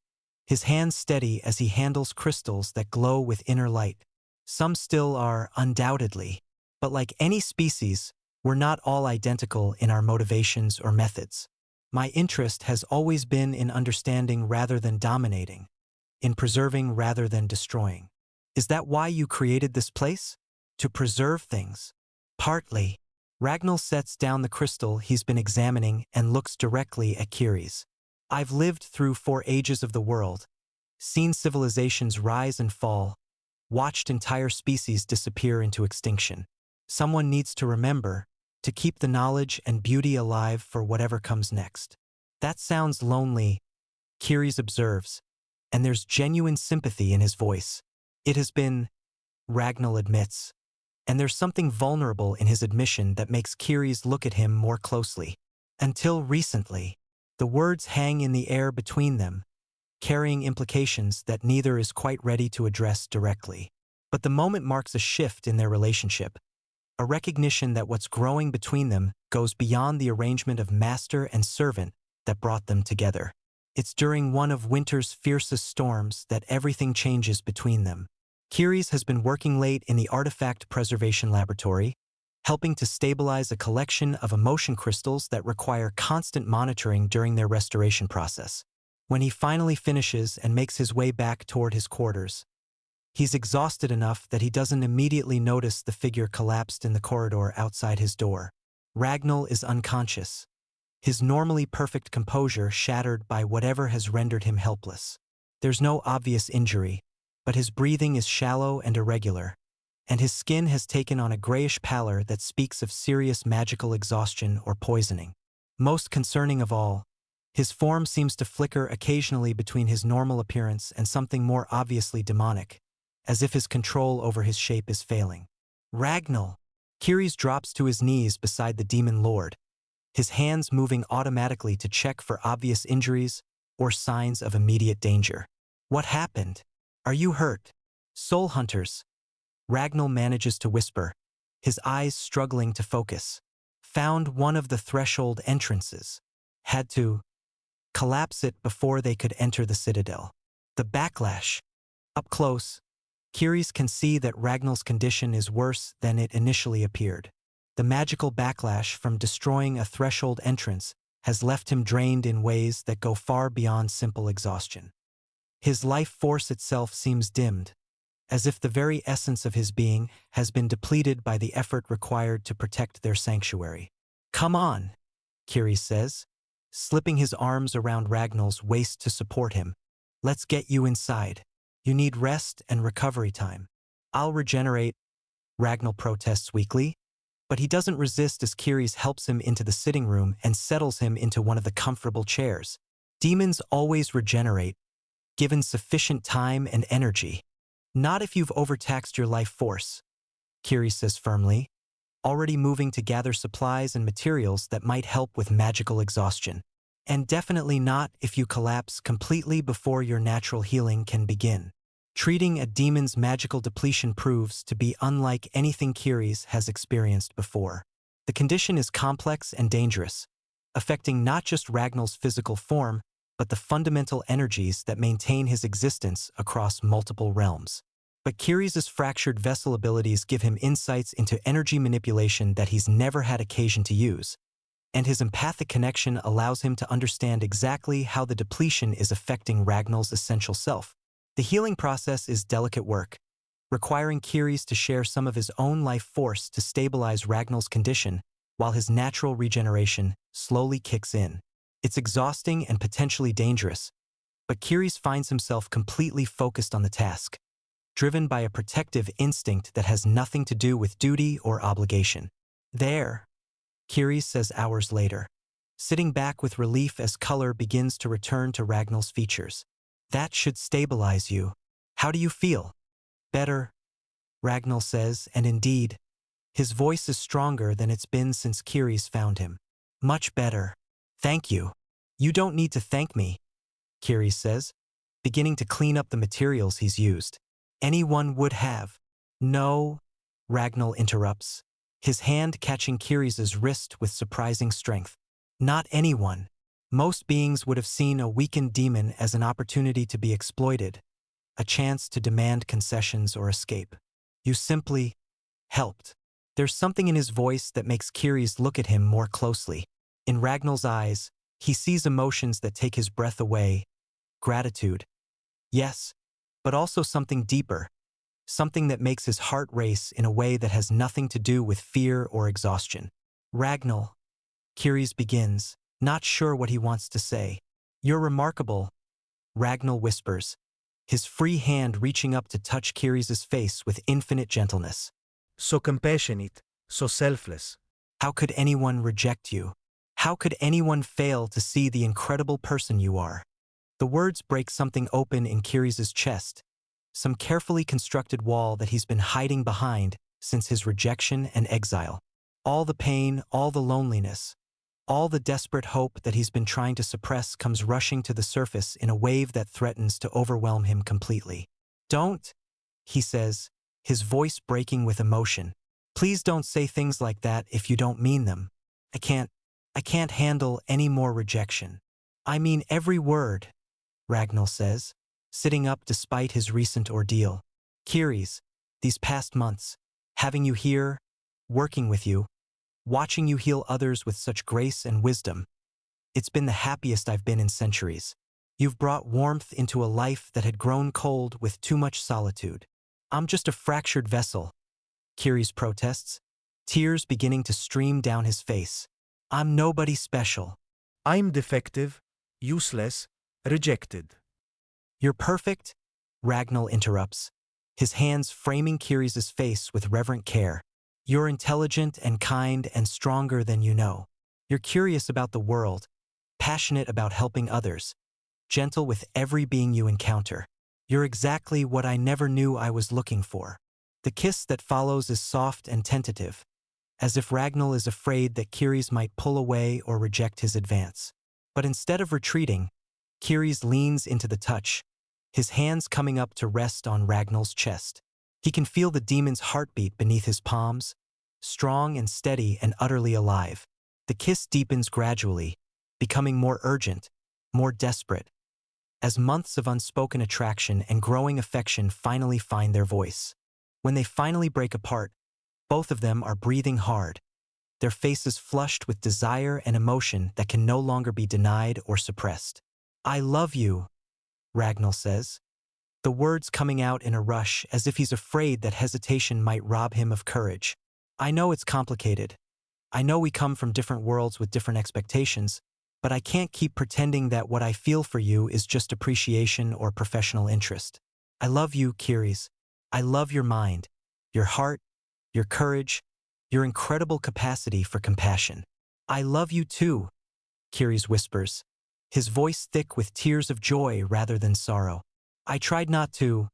his hands steady as he handles crystals that glow with inner light. Some still are, undoubtedly, but like any species, we're not all identical in our motivations or methods. My interest has always been in understanding rather than dominating, in preserving rather than destroying. Is that why you created this place? To preserve things? Partly. Ragnall sets down the crystal he's been examining and looks directly at Kyries. I've lived through 4 ages of the world, seen civilizations rise and fall, watched entire species disappear into extinction. Someone needs to remember, to keep the knowledge and beauty alive for whatever comes next. That sounds lonely, Kyries observes, and there's genuine sympathy in his voice. It has been, Ragnall admits, and there's something vulnerable in his admission that makes Kyries look at him more closely. Until recently, the words hang in the air between them, carrying implications that neither is quite ready to address directly. But the moment marks a shift in their relationship, a recognition that what's growing between them goes beyond the arrangement of master and servant that brought them together. It's during one of winter's fiercest storms that everything changes between them. Kyries has been working late in the artifact preservation laboratory, helping to stabilize a collection of emotion crystals that require constant monitoring during their restoration process. When he finally finishes and makes his way back toward his quarters, he's exhausted enough that he doesn't immediately notice the figure collapsed in the corridor outside his door. Ragnall is unconscious, his normally perfect composure shattered by whatever has rendered him helpless. There's no obvious injury, but his breathing is shallow and irregular, and his skin has taken on a grayish pallor that speaks of serious magical exhaustion or poisoning. Most concerning of all, his form seems to flicker occasionally between his normal appearance and something more obviously demonic, as if his control over his shape is failing. Ragnall! Kyries drops to his knees beside the demon lord, his hands moving automatically to check for obvious injuries or signs of immediate danger. What happened? Are you hurt? Soul hunters, Ragnall manages to whisper, his eyes struggling to focus. Found one of the threshold entrances. Had to collapse it before they could enter the citadel. The backlash. Up close, Kyries can see that Ragnall's condition is worse than it initially appeared. The magical backlash from destroying a threshold entrance has left him drained in ways that go far beyond simple exhaustion. His life force itself seems dimmed, as if the very essence of his being has been depleted by the effort required to protect their sanctuary. Come on, Kyries says, slipping his arms around Ragnall's waist to support him. Let's get you inside. You need rest and recovery time. I'll regenerate, Ragnall protests weakly, but he doesn't resist as Kyries helps him into the sitting room and settles him into one of the comfortable chairs. Demons always regenerate, given sufficient time and energy. Not if you've overtaxed your life force, Kyries says firmly, already moving to gather supplies and materials that might help with magical exhaustion. And definitely not if you collapse completely before your natural healing can begin. Treating a demon's magical depletion proves to be unlike anything Kyries has experienced before. The condition is complex and dangerous, affecting not just Ragnall's physical form, but the fundamental energies that maintain his existence across multiple realms. But Kyries' fractured vessel abilities give him insights into energy manipulation that he's never had occasion to use, and his empathic connection allows him to understand exactly how the depletion is affecting Ragnall's essential self. The healing process is delicate work, requiring Kyries to share some of his own life force to stabilize Ragnall's condition, while his natural regeneration slowly kicks in. It's exhausting and potentially dangerous, but Kyries finds himself completely focused on the task, driven by a protective instinct that has nothing to do with duty or obligation. There, Kyries says hours later, sitting back with relief as color begins to return to Ragnall's features. That should stabilize you. How do you feel? Better, Ragnall says, and indeed, his voice is stronger than it's been since Kiri's found him. Much better. Thank you. You don't need to thank me, Kiri says, beginning to clean up the materials he's used. Anyone would have. No, Ragnall interrupts, his hand catching Kiri's wrist with surprising strength. Not anyone. Most beings would have seen a weakened demon as an opportunity to be exploited, a chance to demand concessions or escape. You simply helped. There's something in his voice that makes Kiri's look at him more closely. In Ragnall's eyes, he sees emotions that take his breath away. Gratitude. Yes, but also something deeper. Something that makes his heart race in a way that has nothing to do with fear or exhaustion. Ragnall, Kiri's begins, not sure what he wants to say. You're remarkable, Ragnall whispers, his free hand reaching up to touch Kiri's face with infinite gentleness. So compassionate, so selfless. How could anyone reject you? How could anyone fail to see the incredible person you are? The words break something open in Kiri's chest, some carefully constructed wall that he's been hiding behind since his rejection and exile. All the pain, all the loneliness, all the desperate hope that he's been trying to suppress comes rushing to the surface in a wave that threatens to overwhelm him completely. Don't, he says, his voice breaking with emotion. Please don't say things like that if you don't mean them. I can't handle any more rejection. I mean every word, Ragnall says, sitting up despite his recent ordeal. Kiri's, these past months, having you here, working with you, watching you heal others with such grace and wisdom. It's been the happiest I've been in centuries. You've brought warmth into a life that had grown cold with too much solitude. I'm just a fractured vessel, Kiri's protests, tears beginning to stream down his face. I'm nobody special. I'm defective, useless, rejected. You're perfect, Ragnall interrupts, his hands framing Kiri's face with reverent care. You're intelligent and kind and stronger than you know. You're curious about the world, passionate about helping others, gentle with every being you encounter. You're exactly what I never knew I was looking for. The kiss that follows is soft and tentative, as if Ragnall is afraid that Kiri's might pull away or reject his advance. But instead of retreating, Kiri's leans into the touch, his hands coming up to rest on Ragnall's chest. He can feel the demon's heartbeat beneath his palms, strong and steady and utterly alive. The kiss deepens gradually, becoming more urgent, more desperate, as months of unspoken attraction and growing affection finally find their voice. When they finally break apart, both of them are breathing hard, their faces flushed with desire and emotion that can no longer be denied or suppressed. I love you, Ragnall says, the words coming out in a rush as if he's afraid that hesitation might rob him of courage. I know it's complicated. I know we come from different worlds with different expectations, but I can't keep pretending that what I feel for you is just appreciation or professional interest. I love you, Kiri's. I love your mind, your heart, your courage, your incredible capacity for compassion. I love you too, Kiri's whispers, his voice thick with tears of joy rather than sorrow. I tried not to.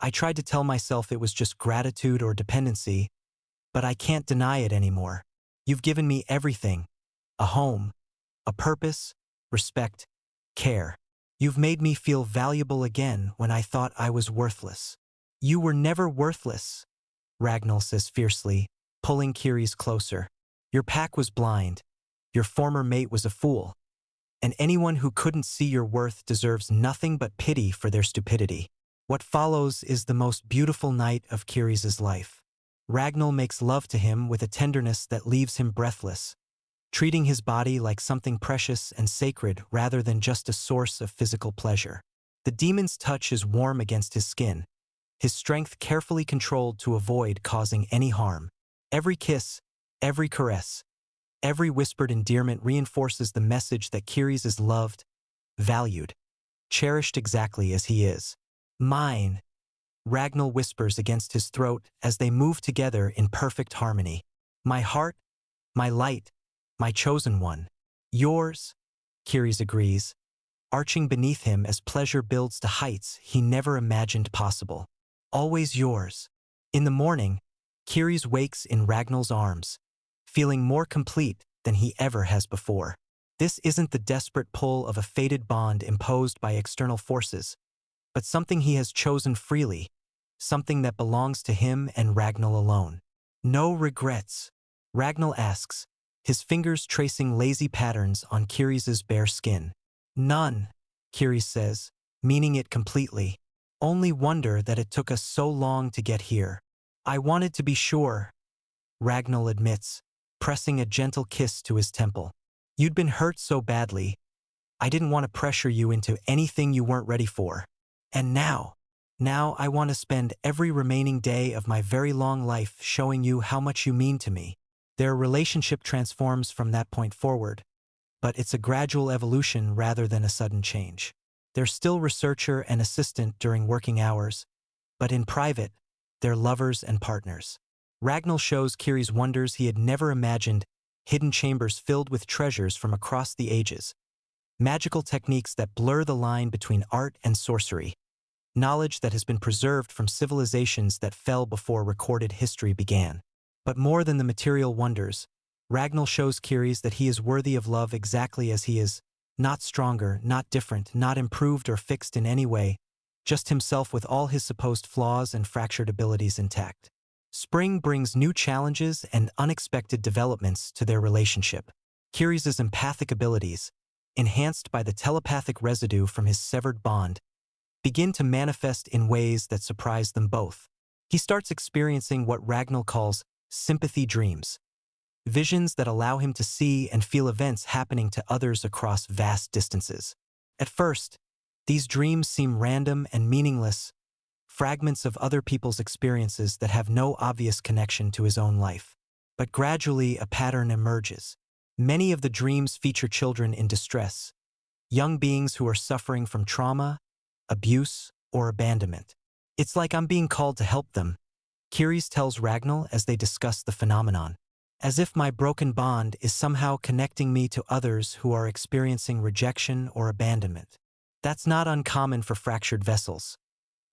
I tried to tell myself it was just gratitude or dependency, but I can't deny it anymore. You've given me everything. A home, a purpose, respect, care. You've made me feel valuable again when I thought I was worthless. You were never worthless, Ragnall says fiercely, pulling Kiri's closer. Your pack was blind. Your former mate was a fool. And anyone who couldn't see your worth deserves nothing but pity for their stupidity. What follows is the most beautiful night of Kiri's life. Ragnall makes love to him with a tenderness that leaves him breathless, treating his body like something precious and sacred rather than just a source of physical pleasure. The demon's touch is warm against his skin, his strength carefully controlled to avoid causing any harm. Every kiss, every caress, every whispered endearment reinforces the message that Kiri's is loved, valued, cherished exactly as he is. Mine, Ragnall whispers against his throat as they move together in perfect harmony. My heart, my light, my chosen one. Yours, Kyries agrees, arching beneath him as pleasure builds to heights he never imagined possible. Always yours. In the morning, Kyries wakes in Ragnall's arms, feeling more complete than he ever has before. This isn't the desperate pull of a fated bond imposed by external forces, but something he has chosen freely, something that belongs to him and Ragnall alone. No regrets, Ragnall asks, his fingers tracing lazy patterns on Kyries' bare skin. None, Kyries says, meaning it completely. Only wonder that it took us so long to get here. I wanted to be sure, Ragnall admits, pressing a gentle kiss to his temple. You'd been hurt so badly. I didn't want to pressure you into anything you weren't ready for. And now I want to spend every remaining day of my very long life showing you how much you mean to me. Their relationship transforms from that point forward, but it's a gradual evolution rather than a sudden change. They're still researcher and assistant during working hours, but in private, they're lovers and partners. Ragnall shows Kyries wonders he had never imagined, hidden chambers filled with treasures from across the ages, magical techniques that blur the line between art and sorcery, knowledge that has been preserved from civilizations that fell before recorded history began. But more than the material wonders, Ragnall shows Kyries that he is worthy of love exactly as he is, not stronger, not different, not improved or fixed in any way, just himself with all his supposed flaws and fractured abilities intact. Spring brings new challenges and unexpected developments to their relationship. Kyries' empathic abilities, enhanced by the telepathic residue from his severed bond, begin to manifest in ways that surprise them both. He starts experiencing what Ragnall calls sympathy dreams, visions that allow him to see and feel events happening to others across vast distances. At first, these dreams seem random and meaningless, fragments of other people's experiences that have no obvious connection to his own life. But gradually a pattern emerges. Many of the dreams feature children in distress, young beings who are suffering from trauma, abuse, or abandonment. It's like I'm being called to help them, Kyries tells Ragnall as they discuss the phenomenon. As if my broken bond is somehow connecting me to others who are experiencing rejection or abandonment. That's not uncommon for fractured vessels,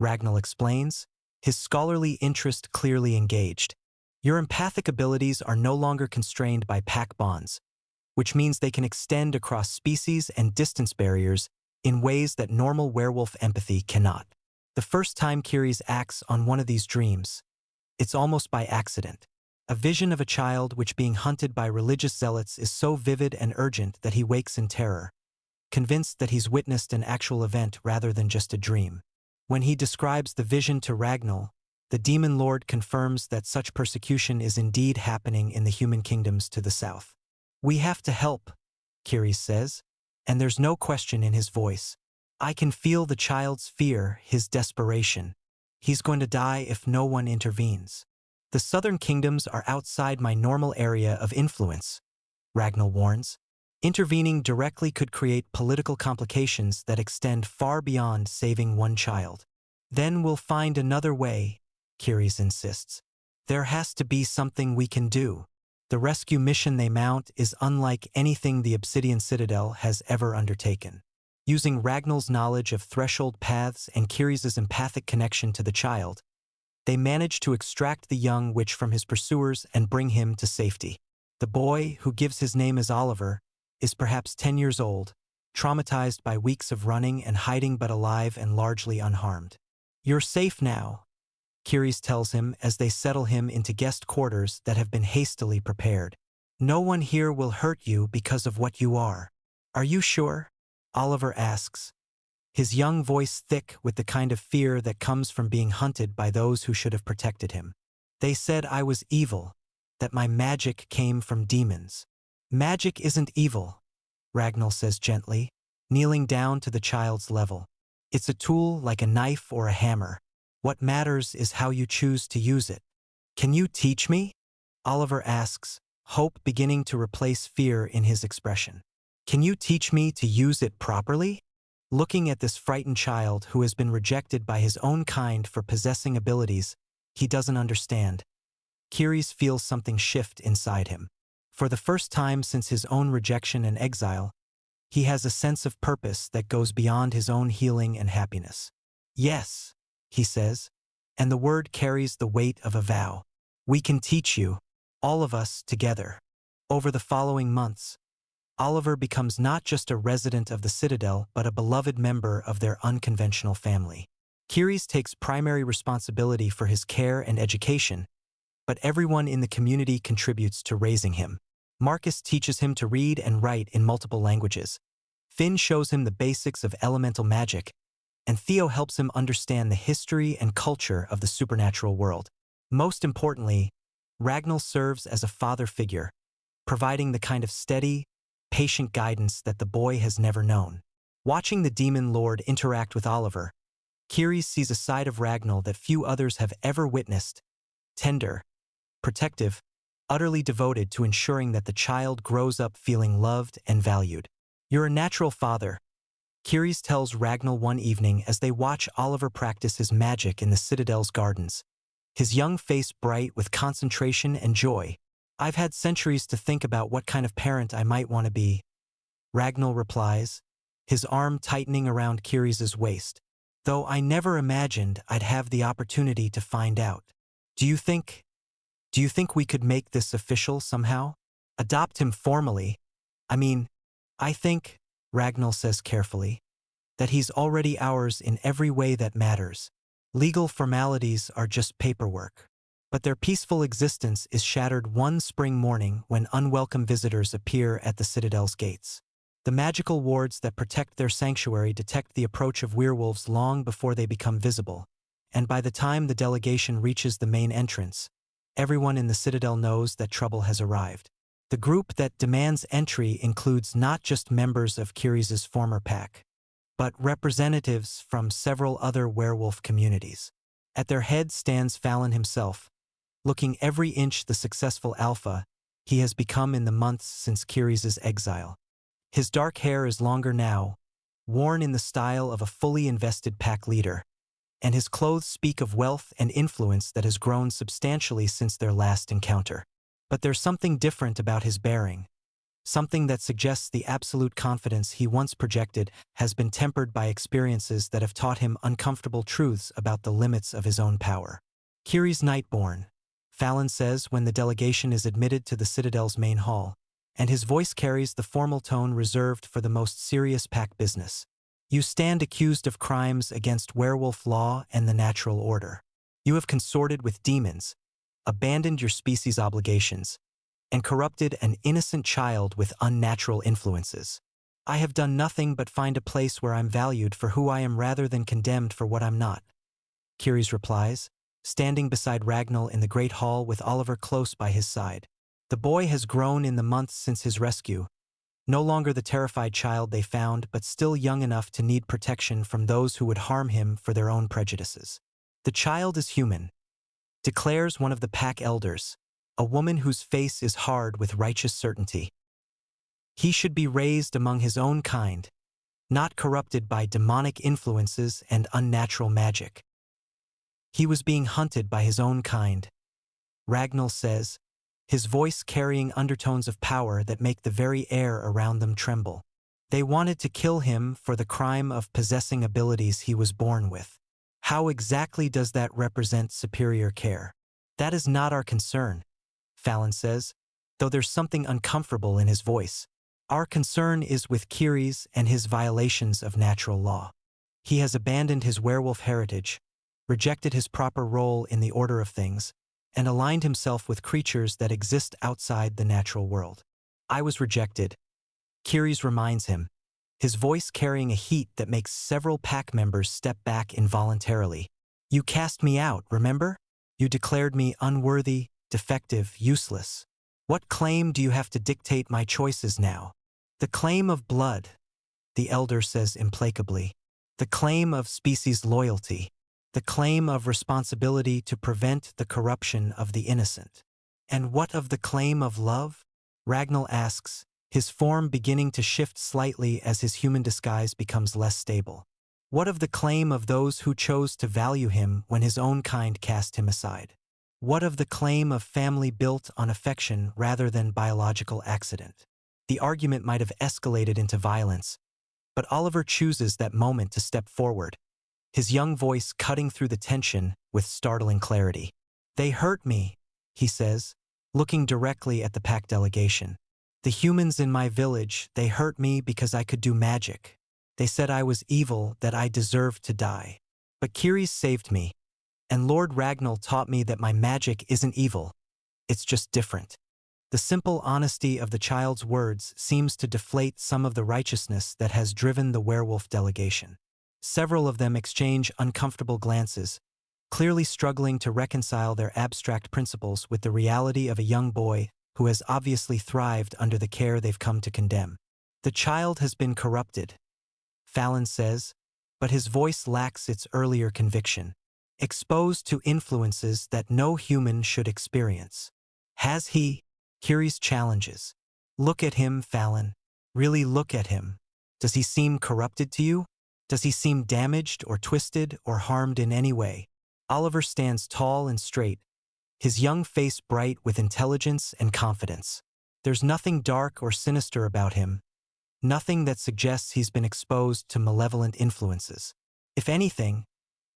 Ragnall explains, his scholarly interest clearly engaged. Your empathic abilities are no longer constrained by pack bonds, which means they can extend across species and distance barriers in ways that normal werewolf empathy cannot. The first time Kyries acts on one of these dreams, it's almost by accident. A vision of a child which being hunted by religious zealots is so vivid and urgent that he wakes in terror, convinced that he's witnessed an actual event rather than just a dream. When he describes the vision to Ragnall, the demon lord confirms that such persecution is indeed happening in the human kingdoms to the south. We have to help, Kyries says, and there's no question in his voice. I can feel the child's fear, his desperation. He's going to die if no one intervenes. The southern kingdoms are outside my normal area of influence, Ragnall warns. Intervening directly could create political complications that extend far beyond saving one child. Then we'll find another way, Kyries insists. There has to be something we can do. The rescue mission they mount is unlike anything the Obsidian Citadel has ever undertaken. Using Ragnall's knowledge of threshold paths and Kyries' empathic connection to the child, they manage to extract the young witch from his pursuers and bring him to safety. The boy, who gives his name as Oliver, is perhaps 10 years old, traumatized by weeks of running and hiding but alive and largely unharmed. You're safe now, Kyries tells him as they settle him into guest quarters that have been hastily prepared. No one here will hurt you because of what you are. Are you sure? Oliver asks, his young voice thick with the kind of fear that comes from being hunted by those who should have protected him. They said I was evil, that my magic came from demons. Magic isn't evil, Ragnall says gently, kneeling down to the child's level. It's a tool like a knife or a hammer. What matters is how you choose to use it. Can you teach me? Oliver asks, hope beginning to replace fear in his expression. Can you teach me to use it properly? Looking at this frightened child who has been rejected by his own kind for possessing abilities he doesn't understand, Kyries feels something shift inside him. For the first time since his own rejection and exile, he has a sense of purpose that goes beyond his own healing and happiness. Yes, he says, and the word carries the weight of a vow. We can teach you, all of us together. Over the following months, Oliver becomes not just a resident of the Citadel but a beloved member of their unconventional family. Kyries takes primary responsibility for his care and education, but everyone in the community contributes to raising him. Marcus teaches him to read and write in multiple languages. Finn shows him the basics of elemental magic, and Theo helps him understand the history and culture of the supernatural world. Most importantly, Ragnall serves as a father figure, providing the kind of steady, patient guidance that the boy has never known. Watching the demon lord interact with Oliver, Kyries sees a side of Ragnall that few others have ever witnessed: tender, protective, utterly devoted to ensuring that the child grows up feeling loved and valued. You're a natural father, Kyries tells Ragnall one evening as they watch Oliver practice his magic in the Citadel's gardens, his young face bright with concentration and joy. I've had centuries to think about what kind of parent I might want to be, Ragnall replies, his arm tightening around Kyries' waist, though I never imagined I'd have the opportunity to find out. Do you think we could make this official somehow? Adopt him formally? I think, Ragnall says carefully, that he's already ours in every way that matters. Legal formalities are just paperwork. But their peaceful existence is shattered one spring morning when unwelcome visitors appear at the Citadel's gates. The magical wards that protect their sanctuary detect the approach of werewolves long before they become visible, and by the time the delegation reaches the main entrance, everyone in the Citadel knows that trouble has arrived. The group that demands entry includes not just members of Kyries' former pack, but representatives from several other werewolf communities. At their head stands Fallon himself, looking every inch the successful alpha he has become in the months since Kyries' exile. His dark hair is longer now, worn in the style of a fully invested pack leader, and his clothes speak of wealth and influence that has grown substantially since their last encounter. But there's something different about his bearing, something that suggests the absolute confidence he once projected has been tempered by experiences that have taught him uncomfortable truths about the limits of his own power. Kyries Nightborn, Fallon says when the delegation is admitted to the Citadel's main hall, and his voice carries the formal tone reserved for the most serious pack business. You stand accused of crimes against werewolf law and the natural order. You have consorted with demons, abandoned your species' obligations, and corrupted an innocent child with unnatural influences. I have done nothing but find a place where I'm valued for who I am rather than condemned for what I'm not, Kyries replies, standing beside Ragnall in the great hall with Oliver close by his side. The boy has grown in the months since his rescue, no longer the terrified child they found but still young enough to need protection from those who would harm him for their own prejudices. The child is human, declares one of the pack elders, a woman whose face is hard with righteous certainty. He should be raised among his own kind, not corrupted by demonic influences and unnatural magic. He was being hunted by his own kind, Ragnall says, his voice carrying undertones of power that make the very air around them tremble. They wanted to kill him for the crime of possessing abilities he was born with. How exactly does that represent superior care? That is not our concern, Fallon says, though there's something uncomfortable in his voice. Our concern is with Kyries and his violations of natural law. He has abandoned his werewolf heritage, rejected his proper role in the order of things, and aligned himself with creatures that exist outside the natural world. I was rejected, Kyries reminds him, his voice carrying a heat that makes several pack members step back involuntarily. You cast me out, remember? You declared me unworthy, defective, useless. What claim do you have to dictate my choices now? The claim of blood, the elder says implacably. The claim of species loyalty. The claim of responsibility to prevent the corruption of the innocent. And what of the claim of love? Ragnall asks, his form beginning to shift slightly as his human disguise becomes less stable. What of the claim of those who chose to value him when his own kind cast him aside? What of the claim of family built on affection rather than biological accident? The argument might have escalated into violence, but Oliver chooses that moment to step forward, his young voice cutting through the tension with startling clarity. "They hurt me," he says, looking directly at the pack delegation. "The humans in my village, they hurt me because I could do magic. They said I was evil, that I deserved to die. But Kiri's saved me, and Lord Ragnall taught me that my magic isn't evil, it's just different." The simple honesty of the child's words seems to deflate some of the righteousness that has driven the werewolf delegation. Several of them exchange uncomfortable glances, clearly struggling to reconcile their abstract principles with the reality of a young boy who has obviously thrived under the care they've come to condemn. "The child has been corrupted," Fallon says, but his voice lacks its earlier conviction. "Exposed to influences that no human should experience." "Has he?" Kiri's challenges. "Look at him, Fallon. Really look at him. Does he seem corrupted to you? Does he seem damaged or twisted or harmed in any way?" Oliver stands tall and straight, his young face bright with intelligence and confidence. There's nothing dark or sinister about him, nothing that suggests he's been exposed to malevolent influences. If anything,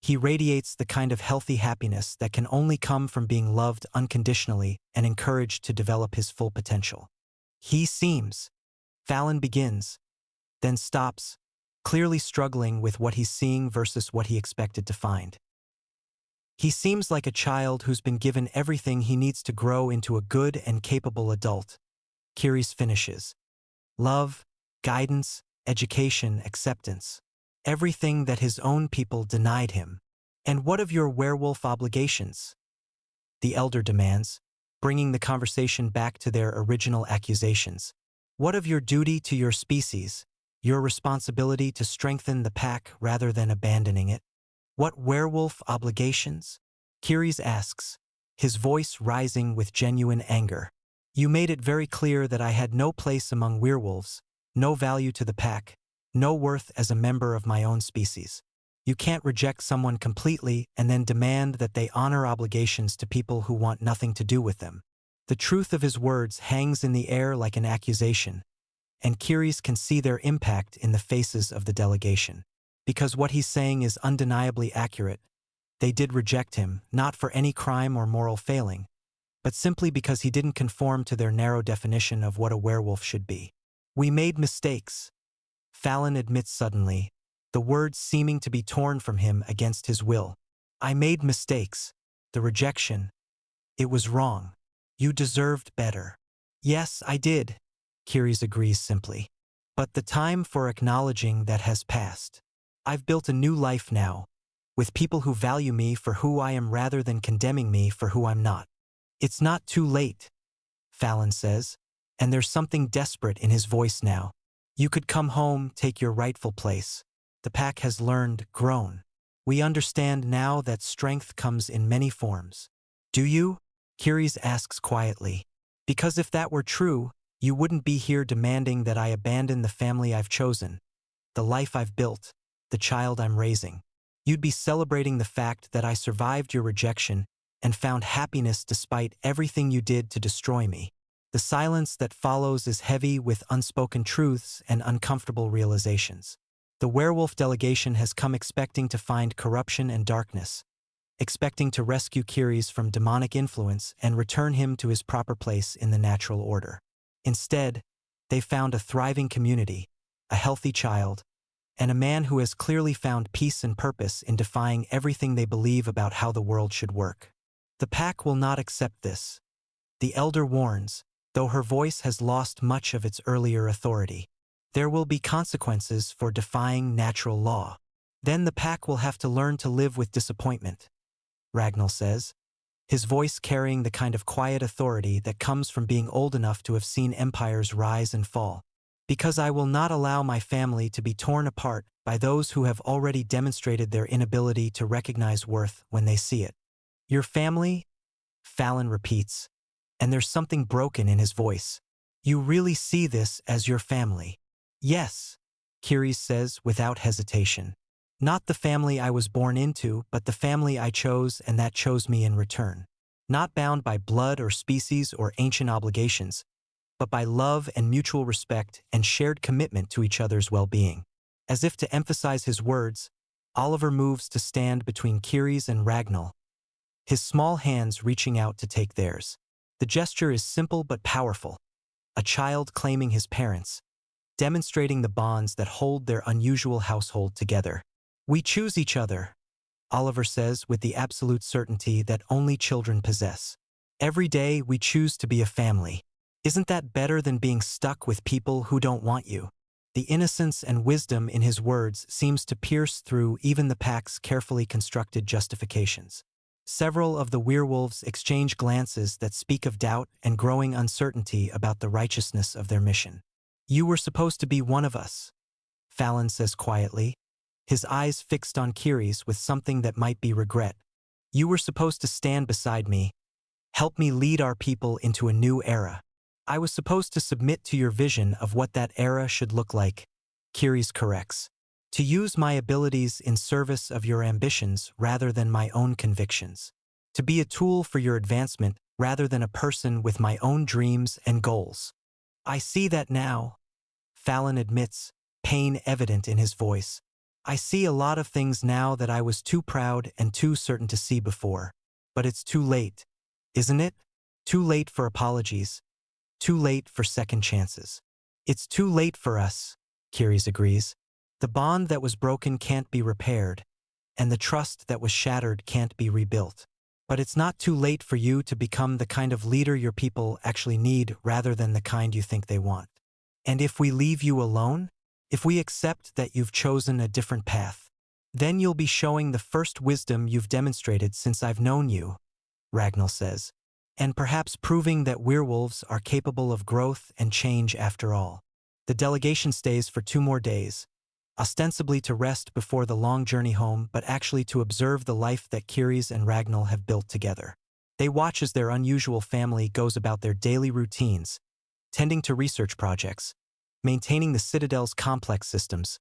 he radiates the kind of healthy happiness that can only come from being loved unconditionally and encouraged to develop his full potential. "He seems," Fallon begins, then stops, clearly struggling with what he's seeing versus what he expected to find. "He seems like a child who's been given everything he needs to grow into a good and capable adult," Kiri's finishes. "Love, guidance, education, acceptance. Everything that his own people denied him." "And what of your werewolf obligations?" the elder demands, bringing the conversation back to their original accusations. "What of your duty to your species, your responsibility to strengthen the pack rather than abandoning it?" "What werewolf obligations?" Kiri's asks, his voice rising with genuine anger. "You made it very clear that I had no place among werewolves, no value to the pack, no worth as a member of my own species. You can't reject someone completely and then demand that they honor obligations to people who want nothing to do with them." The truth of his words hangs in the air like an accusation, and Kiris can see their impact in the faces of the delegation. Because what he's saying is undeniably accurate. They did reject him, not for any crime or moral failing, but simply because he didn't conform to their narrow definition of what a werewolf should be. "We made mistakes," Fallon admits suddenly, the words seeming to be torn from him against his will. "I made mistakes. The rejection. It was wrong. You deserved better." "Yes, I did," Kiris agrees simply. "But the time for acknowledging that has passed. I've built a new life now, with people who value me for who I am rather than condemning me for who I'm not." "It's not too late," Fallon says, and there's something desperate in his voice now. "You could come home, take your rightful place. The pack has learned, grown. We understand now that strength comes in many forms." "Do you?" Kiris asks quietly. "Because if that were true, you wouldn't be here demanding that I abandon the family I've chosen, the life I've built, the child I'm raising. You'd be celebrating the fact that I survived your rejection and found happiness despite everything you did to destroy me." The silence that follows is heavy with unspoken truths and uncomfortable realizations. The werewolf delegation has come expecting to find corruption and darkness, expecting to rescue Kiris from demonic influence and return him to his proper place in the natural order. Instead, they found a thriving community, a healthy child, and a man who has clearly found peace and purpose in defying everything they believe about how the world should work. The pack will not accept this, the elder warns, though her voice has lost much of its earlier authority. There will be consequences for defying natural law. Then the pack will have to learn to live with disappointment, Ragnall says, his voice carrying the kind of quiet authority that comes from being old enough to have seen empires rise and fall. "Because I will not allow my family to be torn apart by those who have already demonstrated their inability to recognize worth when they see it." "Your family?" Fallon repeats, and there's something broken in his voice. "You really see this as your family?" "Yes," Kiris says without hesitation. "Not the family I was born into, but the family I chose and that chose me in return." not bound by blood or species or ancient obligations, but by love and mutual respect and shared commitment to each other's well-being. As if to emphasize his words, Oliver moves to stand between Ceres and Ragnall, his small hands reaching out to take theirs. The gesture is simple but powerful, a child claiming his parents, demonstrating the bonds that hold their unusual household together. "We choose each other," Oliver says with the absolute certainty that only children possess. "Every day we choose to be a family. Isn't that better than being stuck with people who don't want you?" The innocence and wisdom in his words seems to pierce through even the pack's carefully constructed justifications. Several of the werewolves exchange glances that speak of doubt and growing uncertainty about the righteousness of their mission. "You were supposed to be one of us," Fallon says quietly, his eyes fixed on Ceres with something that might be regret. "You were supposed to stand beside me, help me lead our people into a new era. I was supposed to submit to your vision of what that era should look like," Ceres corrects. "To use my abilities in service of your ambitions rather than my own convictions. To be a tool for your advancement rather than a person with my own dreams and goals." "I see that now," Fallon admits, pain evident in his voice. "I see a lot of things now that I was too proud and too certain to see before. But it's too late, isn't it? Too late for apologies. Too late for second chances." "It's too late for us," Ceres agrees. "The bond that was broken can't be repaired, and the trust that was shattered can't be rebuilt. But it's not too late for you to become the kind of leader your people actually need rather than the kind you think they want. And if we leave you alone, if we accept that you've chosen a different path, then you'll be showing the first wisdom you've demonstrated since I've known you," Ragnall says, "and perhaps proving that werewolves are capable of growth and change after all." The delegation stays for 2 more days, ostensibly to rest before the long journey home, but actually to observe the life that Ceres and Ragnall have built together. They watch as their unusual family goes about their daily routines, tending to research projects, maintaining the Citadel's complex systems,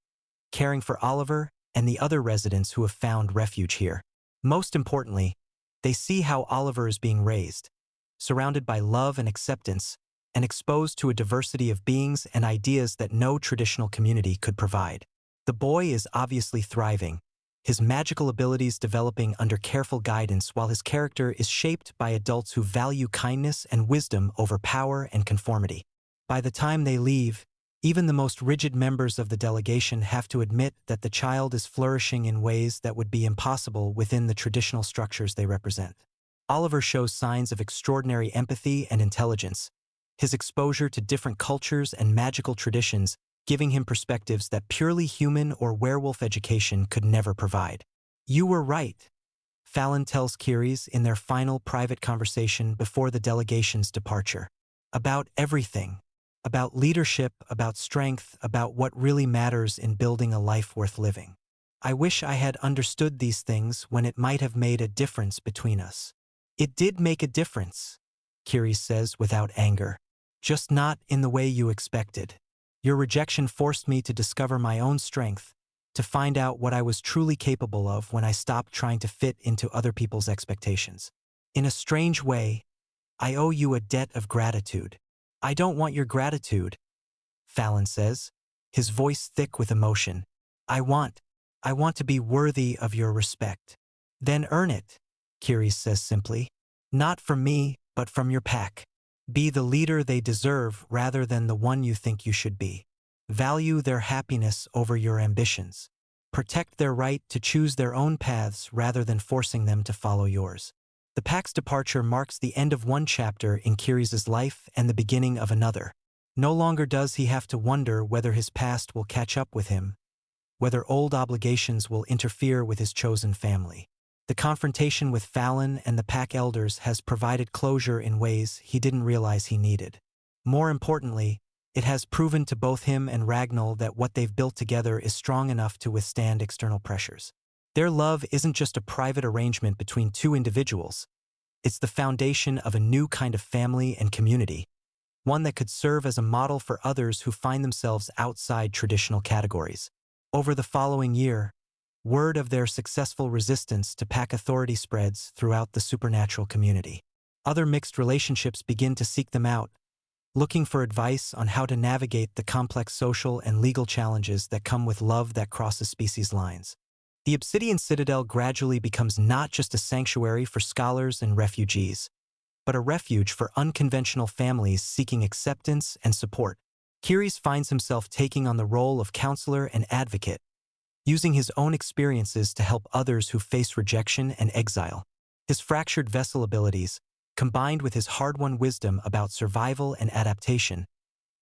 caring for Oliver and the other residents who have found refuge here. Most importantly, they see how Oliver is being raised, surrounded by love and acceptance, and exposed to a diversity of beings and ideas that no traditional community could provide. The boy is obviously thriving, his magical abilities developing under careful guidance while his character is shaped by adults who value kindness and wisdom over power and conformity. By the time they leave, even the most rigid members of the delegation have to admit that the child is flourishing in ways that would be impossible within the traditional structures they represent. Oliver shows signs of extraordinary empathy and intelligence, his exposure to different cultures and magical traditions giving him perspectives that purely human or werewolf education could never provide. "You were right," Fallon tells Ceres in their final private conversation before the delegation's departure. "About everything. About leadership, about strength, about what really matters in building a life worth living. I wish I had understood these things when it might have made a difference between us." "It did make a difference," Ceres says without anger. "Just not in the way you expected. Your rejection forced me to discover my own strength, to find out what I was truly capable of when I stopped trying to fit into other people's expectations. In a strange way, I owe you a debt of gratitude." "I don't want your gratitude," Fallon says, his voice thick with emotion. I want to be worthy of your respect." "Then earn it," Ceres says simply. "Not from me, but from your pack. Be the leader they deserve rather than the one you think you should be. Value their happiness over your ambitions. Protect their right to choose their own paths rather than forcing them to follow yours." The pack's departure marks the end of one chapter in Ceres's life and the beginning of another. No longer does he have to wonder whether his past will catch up with him, whether old obligations will interfere with his chosen family. The confrontation with Fallon and the pack elders has provided closure in ways he didn't realize he needed. More importantly, it has proven to both him and Ragnall that what they've built together is strong enough to withstand external pressures. Their love isn't just a private arrangement between 2 individuals. It's the foundation of a new kind of family and community, one that could serve as a model for others who find themselves outside traditional categories. Over the following year, word of their successful resistance to pack authority spreads throughout the supernatural community. Other mixed relationships begin to seek them out, looking for advice on how to navigate the complex social and legal challenges that come with love that crosses species lines. The Obsidian Citadel gradually becomes not just a sanctuary for scholars and refugees, but a refuge for unconventional families seeking acceptance and support. Kiris finds himself taking on the role of counselor and advocate, using his own experiences to help others who face rejection and exile. His fractured vessel abilities, combined with his hard-won wisdom about survival and adaptation,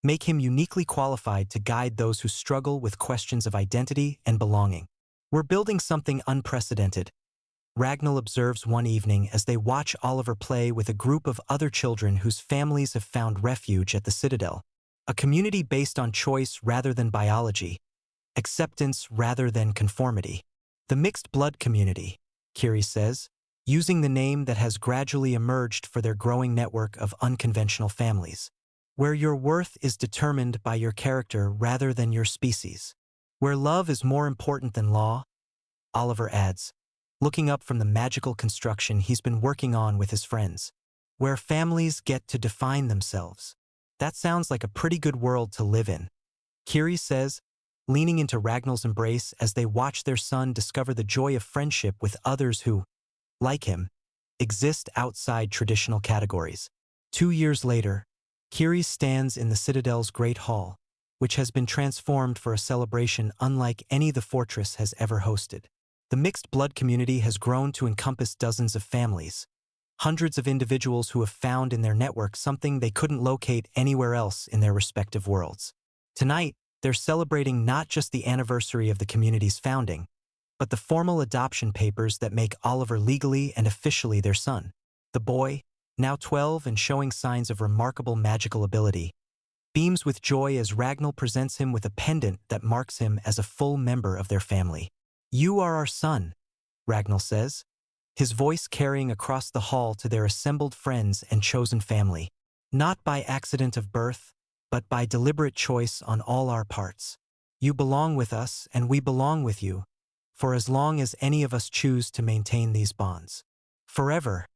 make him uniquely qualified to guide those who struggle with questions of identity and belonging. We're building something unprecedented, Ragnall observes one evening as they watch Oliver play with a group of other children whose families have found refuge at the Citadel. A community based on choice rather than biology, acceptance rather than conformity. The mixed blood community, Kiri says, using the name that has gradually emerged for their growing network of unconventional families. Where your worth is determined by your character rather than your species. Where love is more important than law, Oliver adds, looking up from the magical construction he's been working on with his friends. Where families get to define themselves. That sounds like a pretty good world to live in, Kiri says, leaning into Ragnall's embrace as they watch their son discover the joy of friendship with others who, like him, exist outside traditional categories. 2 years later, Kiri stands in the Citadel's Great Hall, which has been transformed for a celebration unlike any the fortress has ever hosted. The mixed blood community has grown to encompass dozens of families, hundreds of individuals who have found in their network something they couldn't locate anywhere else in their respective worlds. Tonight, they're celebrating not just the anniversary of the community's founding, but the formal adoption papers that make Oliver legally and officially their son. The boy, now 12 and showing signs of remarkable magical ability, beams with joy as Ragnall presents him with a pendant that marks him as a full member of their family. "You are our son," Ragnall says, his voice carrying across the hall to their assembled friends and chosen family. "Not by accident of birth, but by deliberate choice on all our parts. You belong with us and we belong with you, for as long as any of us choose to maintain these bonds. Forever,"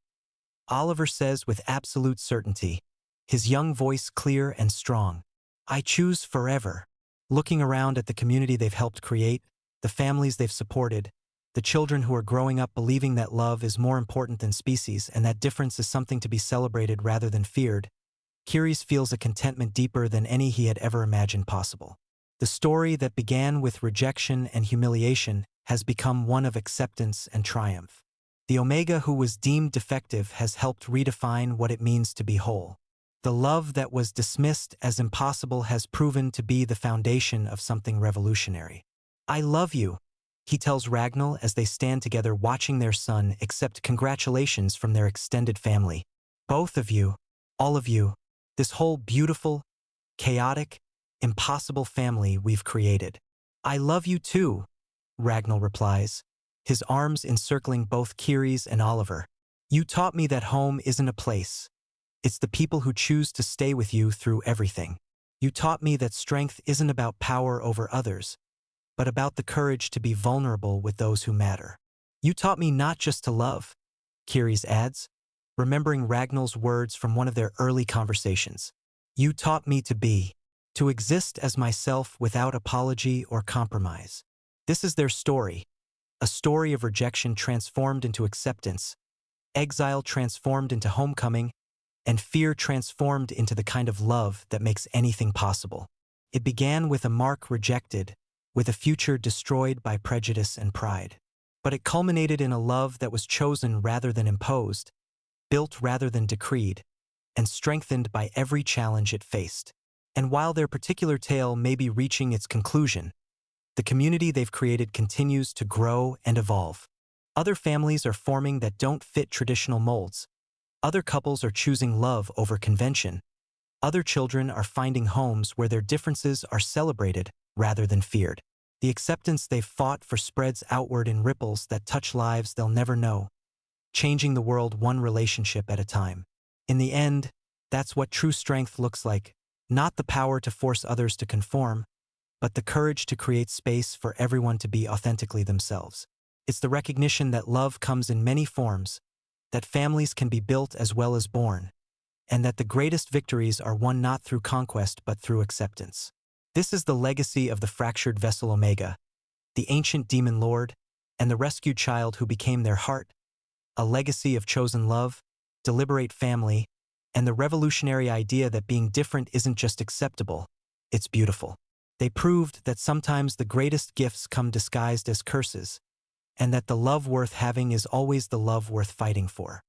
Oliver says with absolute certainty, his young voice clear and strong. "I choose forever." Looking around at the community they've helped create, the families they've supported, the children who are growing up believing that love is more important than species and that difference is something to be celebrated rather than feared, Kiris feels a contentment deeper than any he had ever imagined possible. The story that began with rejection and humiliation has become one of acceptance and triumph. The Omega who was deemed defective has helped redefine what it means to be whole. The love that was dismissed as impossible has proven to be the foundation of something revolutionary. "I love you," he tells Ragnall as they stand together watching their son accept congratulations from their extended family. "Both of you, all of you, this whole beautiful, chaotic, impossible family we've created. I love you too," Ragnall replies, his arms encircling both Kiris and Oliver. "You taught me that home isn't a place. It's the people who choose to stay with you through everything. You taught me that strength isn't about power over others, but about the courage to be vulnerable with those who matter. You taught me not just to love," Kiris adds, remembering Ragnall's words from one of their early conversations. "You taught me to exist as myself without apology or compromise." This is their story, a story of rejection transformed into acceptance, exile transformed into homecoming, and fear transformed into the kind of love that makes anything possible. It began with a Mark rejected, with a future destroyed by prejudice and pride. But it culminated in a love that was chosen rather than imposed, built rather than decreed, and strengthened by every challenge it faced. And while their particular tale may be reaching its conclusion, the community they've created continues to grow and evolve. Other families are forming that don't fit traditional molds. Other couples are choosing love over convention. Other children are finding homes where their differences are celebrated rather than feared. The acceptance they've fought for spreads outward in ripples that touch lives they'll never know, changing the world one relationship at a time. In the end, that's what true strength looks like, not the power to force others to conform, but the courage to create space for everyone to be authentically themselves. It's the recognition that love comes in many forms, that families can be built as well as born, and that the greatest victories are won not through conquest but through acceptance. This is the legacy of the fractured vessel Omega, the ancient demon lord, and the rescued child who became their heart, a legacy of chosen love, deliberate family, and the revolutionary idea that being different isn't just acceptable, it's beautiful. They proved that sometimes the greatest gifts come disguised as curses, and that the love worth having is always the love worth fighting for.